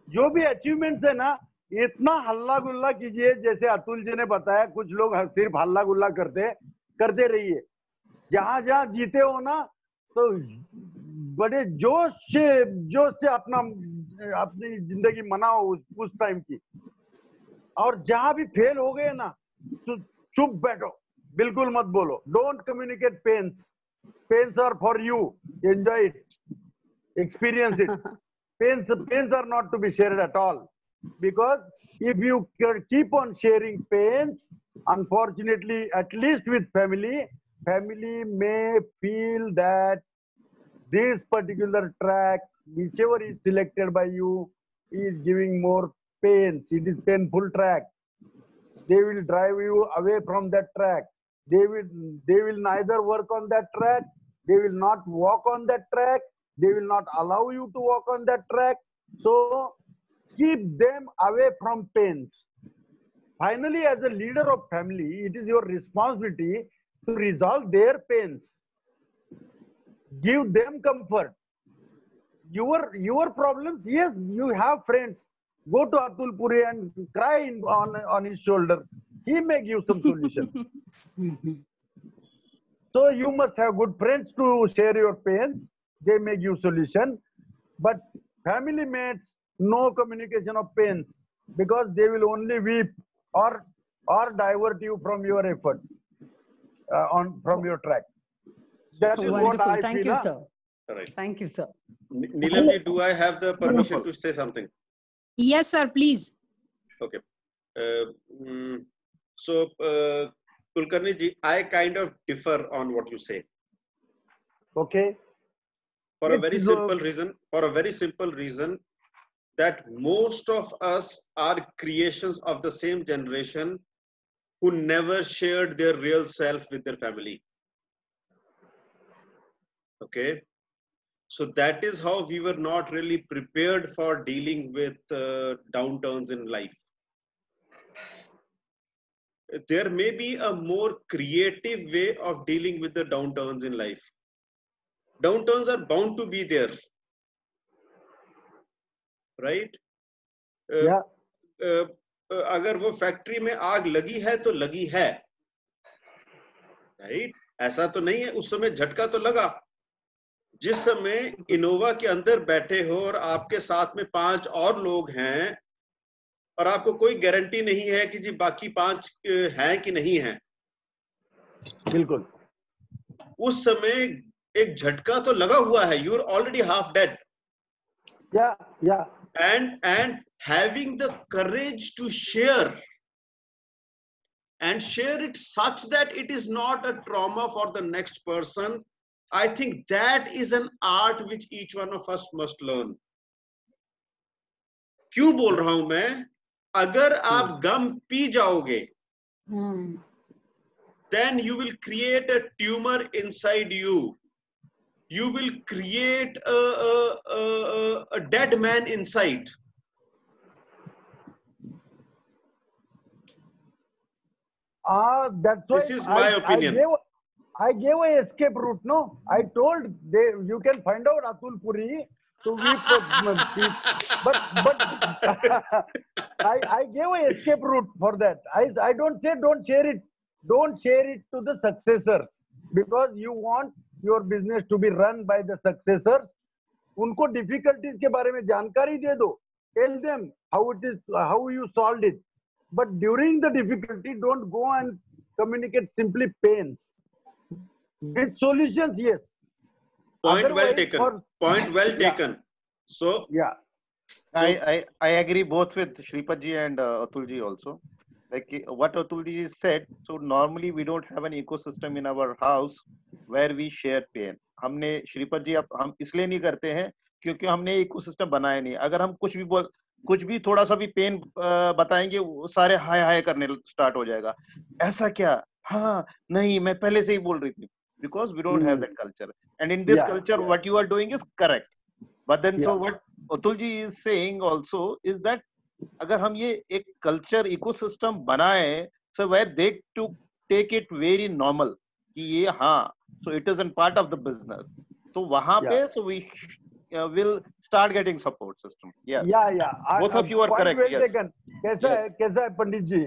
S4: जो भी अचीवमेंट्स है ना, इतना हल्ला गुल्ला कीजिए, जैसे अतुल जी ने बताया, कुछ लोग सिर्फ हल्ला गुल्ला करते रहिए। जहां जहां जीते हो ना, तो बड़े जोश से अपनी जिंदगी मनाओ उस टाइम की। और जहां भी फेल हो गए ना, तो चुप बैठो, बिल्कुल मत बोलो। Don't communicate pains are for you, enjoy it, experience it. Pains are not to be shared at all, because if you keep on sharing pains, unfortunately at least with family may feel that this particular track, whichever is selected by you, is giving more pains. It is painful track. They will drive you away from that track. They will neither work on that track. They will not walk on that track. They will not allow you to walk on that track. So keep them away from pains. Finally, as a leader of family, it is your responsibility to resolve their pains. Give them comfort. Your problems, yes, you have friends. Go to Atul Puri and cry on his shoulder. He may give some solution. So you must have good friends to share your pains. They may give solution. But family mates, no communication of pains, because they will only weep or divert you from your effort, from your track. That is what I
S14: Thank
S4: feel.
S14: you, sir.
S2: Right.
S14: Thank you, sir.
S2: Neelamji, do I have the permission to say something?
S5: Yes, sir, please.
S2: Okay. So, Kulkarni ji, I kind of differ on what you say.
S4: Okay.
S2: For a very simple reason. For a very simple reason, that most of us are creations of the same generation who never shared their real self with their family. Okay. So that is how we were not really prepared for dealing with downturns in life. There may be a more creative way of dealing with the downturns in life. Downturns are bound to be there, right?
S4: Yeah.
S2: अगर वो फैक्ट्री में आग लगी है तो लगी है, right? ऐसा तो नहीं है, उस समय झटका तो लगा. जिस समय इनोवा के अंदर बैठे हो और आपके साथ में 5 और लोग हैं और आपको कोई गारंटी नहीं है कि जी बाकी 5 हैं कि नहीं हैं,
S4: बिल्कुल
S2: उस समय एक झटका तो लगा हुआ है. You are already half dead.
S4: Yeah.
S2: And having the courage to share it such that it is not a trauma for the next person, I think that is an art which each one of us must learn. क्यों बोल रहा हूं मैं? अगर आप गम पी जाओगे, then you will create a tumor inside you. You will create a dead man inside.
S4: That's why
S2: this is my opinion.
S4: I gave a escape route. No, I told you can find out Atul Puri to weep, but I gave a escape route for that. I don't say don't share it. Don't share it to the successors, because you want your business to be run by the successors. उनको difficulties के बारे में जानकारी दे दो. Tell them how you solved it. But during the difficulty, don't go and communicate simply pains. With solutions, yes.
S2: Point well taken. Point well taken. So
S4: yeah,
S7: I agree both with Shripad ji and Atul ji also. Like what Atul ji said, so normally we don't have an ecosystem in our house where we share pain. हमने श्रीपद जी हम इसलिए नहीं करते हैं क्योंकि हमने इकोसिस्टम बनाया नहीं. अगर हम कुछ भी थोड़ा सा भी पेन बताएंगे, वो सारे हाय हाय करने स्टार्ट हो जाएगा. ऐसा क्या? हाँ नहीं, मैं पहले से ही बोल रही थी. Because we don't have that culture, and in this culture what you are doing is correct. But then so what Atul ji is saying also is that अगर हम ये एक कल्चर इकोसिस्टम बनाए, so where they to take it very normal कि ये हाँ, so it is a part of the business, तो वहाँ पे so we will start getting support system. Yeah. Both of you are correct.
S4: Well
S7: yes.
S4: taken. कैसा है पंडित जी?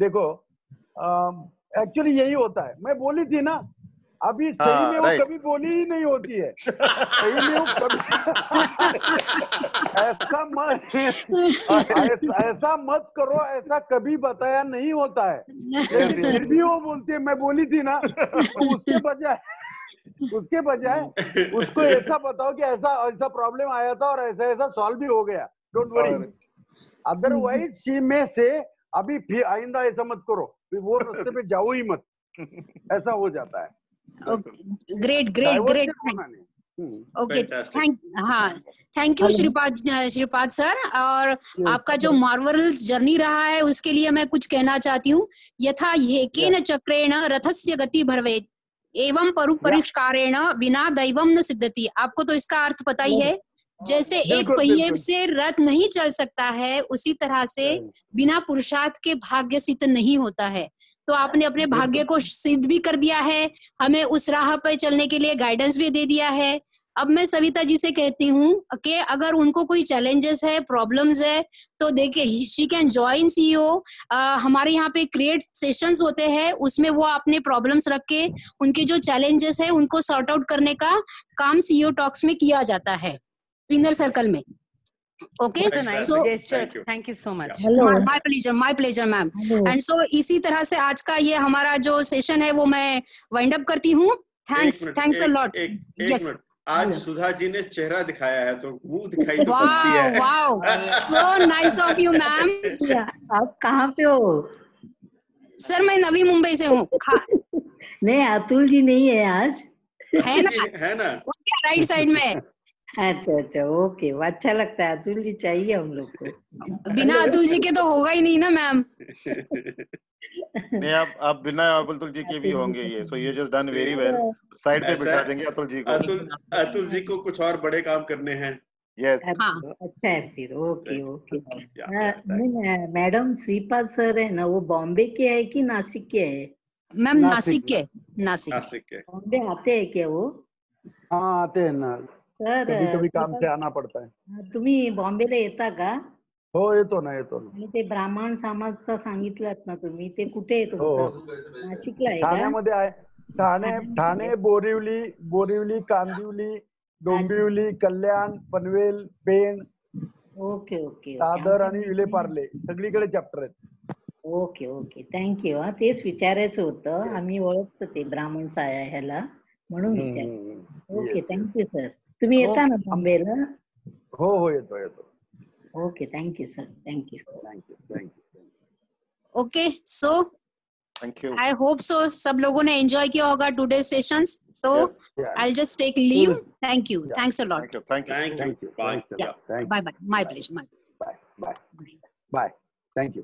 S4: देखो, एक्चुअली यही होता है. मैं बोली थी ना, अभी सही में वो कभी बोली ही नहीं होती है. सही में वो कभी ऐसा मत करो, ऐसा कभी बताया नहीं होता है. लेकिन फिर भी वो बोलती है, मैं बोली थी ना, तो उसके बजाय उसको ऐसा बताओ कि ऐसा प्रॉब्लम आया था और ऐसा सॉल्व भी हो गया. Don't worry. अदरवाइज शी में से अभी फिर आइंदा ऐसा मत करो, वो रास्ते पे जाओ ही मत. ऐसा हो जाता है.
S5: Great. Okay, thank you Shripad sir, और आपका जो मार्वलस जर्नी रहा है उसके लिए मैं कुछ कहना चाहती हूँ। यथा येकेन चक्रेण रथस्य गति भवेत् एवं परिष्कारेण विना दैवम न सिद्धति। आपको तो इसका अर्थ पता ही है। जैसे एक पहिए से रथ नहीं चल सकता है, उसी तरह से बिना पुरुषार्थ के भाग्य सिद्ध नहीं होता है। तो आपने अपने भाग्य को सिद्ध भी कर दिया है, हमें उस राह पर चलने के लिए गाइडेंस भी दे दिया है। अब मैं सविता जी से कहती हूँ कि अगर उनको कोई चैलेंजेस है, प्रॉब्लम्स है, तो देखिए शी कैन जॉइन सीईओ। हमारे यहाँ पे क्रिएट सेशंस होते हैं, उसमें वो अपने प्रॉब्लम्स रख के उनके जो चैलेंजेस है उनको सॉर्ट आउट करने का काम सीईओ टॉक्स में किया जाता है, इनर सर्कल में। Okay, so
S14: thank you so much.
S5: My pleasure, ma'am. And so इसी तरह से आज का ये हमारा जो सेशन है वो मैं वाइंड अप करती हूँ। Thanks a lot. Yes.
S2: आज सुधा जी ने चेहरा दिखाया है तो मुंह दिखाई तो बनती है।
S5: Wow, so nice of you, ma'am.
S15: आप कहाँ पे हो?
S5: सर मैं नवी मुंबई से हूँ।
S15: नहीं, अतुल जी नहीं है आज।
S5: है ना? राइट साइड में।
S15: अच्छा, ओके, अच्छा लगता है। अतुल जी चाहिए हम लोग को।
S5: बिना अतुल जी के तो होगा ही नहीं ना मैम।
S7: नहीं, आप बिना अतुल जी के भी होंगे ये। So you just done very well. Side पे बिठा देंगे अतुल जी को।
S2: अतुल जी को कुछ और बड़े काम करने हैं।
S7: यस,
S15: अच्छा है फिर। ओके। मैडम श्रीपाद सर है ना, वो बॉम्बे के है कि नासिक के है?
S5: मैम नासिक के।
S15: बॉम्बे आते हैं क्या वो?
S4: हाँ, आते हैं ना
S15: सर,
S4: कभी काम से आना पडता है।
S15: तुम्ही बॉम्बेला येता का?
S4: हो, येतो ना।
S15: आणि ते ब्राह्मण समाजचं सांगितलं ना तुम्ही, ते कुठे आहे तुमचं? नाशिकला आहे का?
S4: ठाण्यामध्ये आहे। ठाणे, बोरिवली, कांदिवली, डोंबिवली, कल्याण, पनवेल, पेण,
S15: ओके,
S4: दादर आणि विलेपार्ले सगळीकडे चॅप्टर आहेत।
S15: Okay, thank you. तेच विचारायचं होतं, आम्ही ओळखतो ते ब्राह्मण साया ह्याला, म्हणून विचार। Okay, thank you sir. तुम्ही येता ना बॉम्बेला?
S4: हो, येतो।
S15: Okay, thank you sir. Thank you.
S5: Okay, so
S7: thank you.
S5: I hope so सब लोगों ने एंजॉय किया होगा today sessions. So I will just take leave. Thank you, thanks a lot.
S7: Thank you.
S5: Bye. My pleasure.
S4: Bye. Thank you.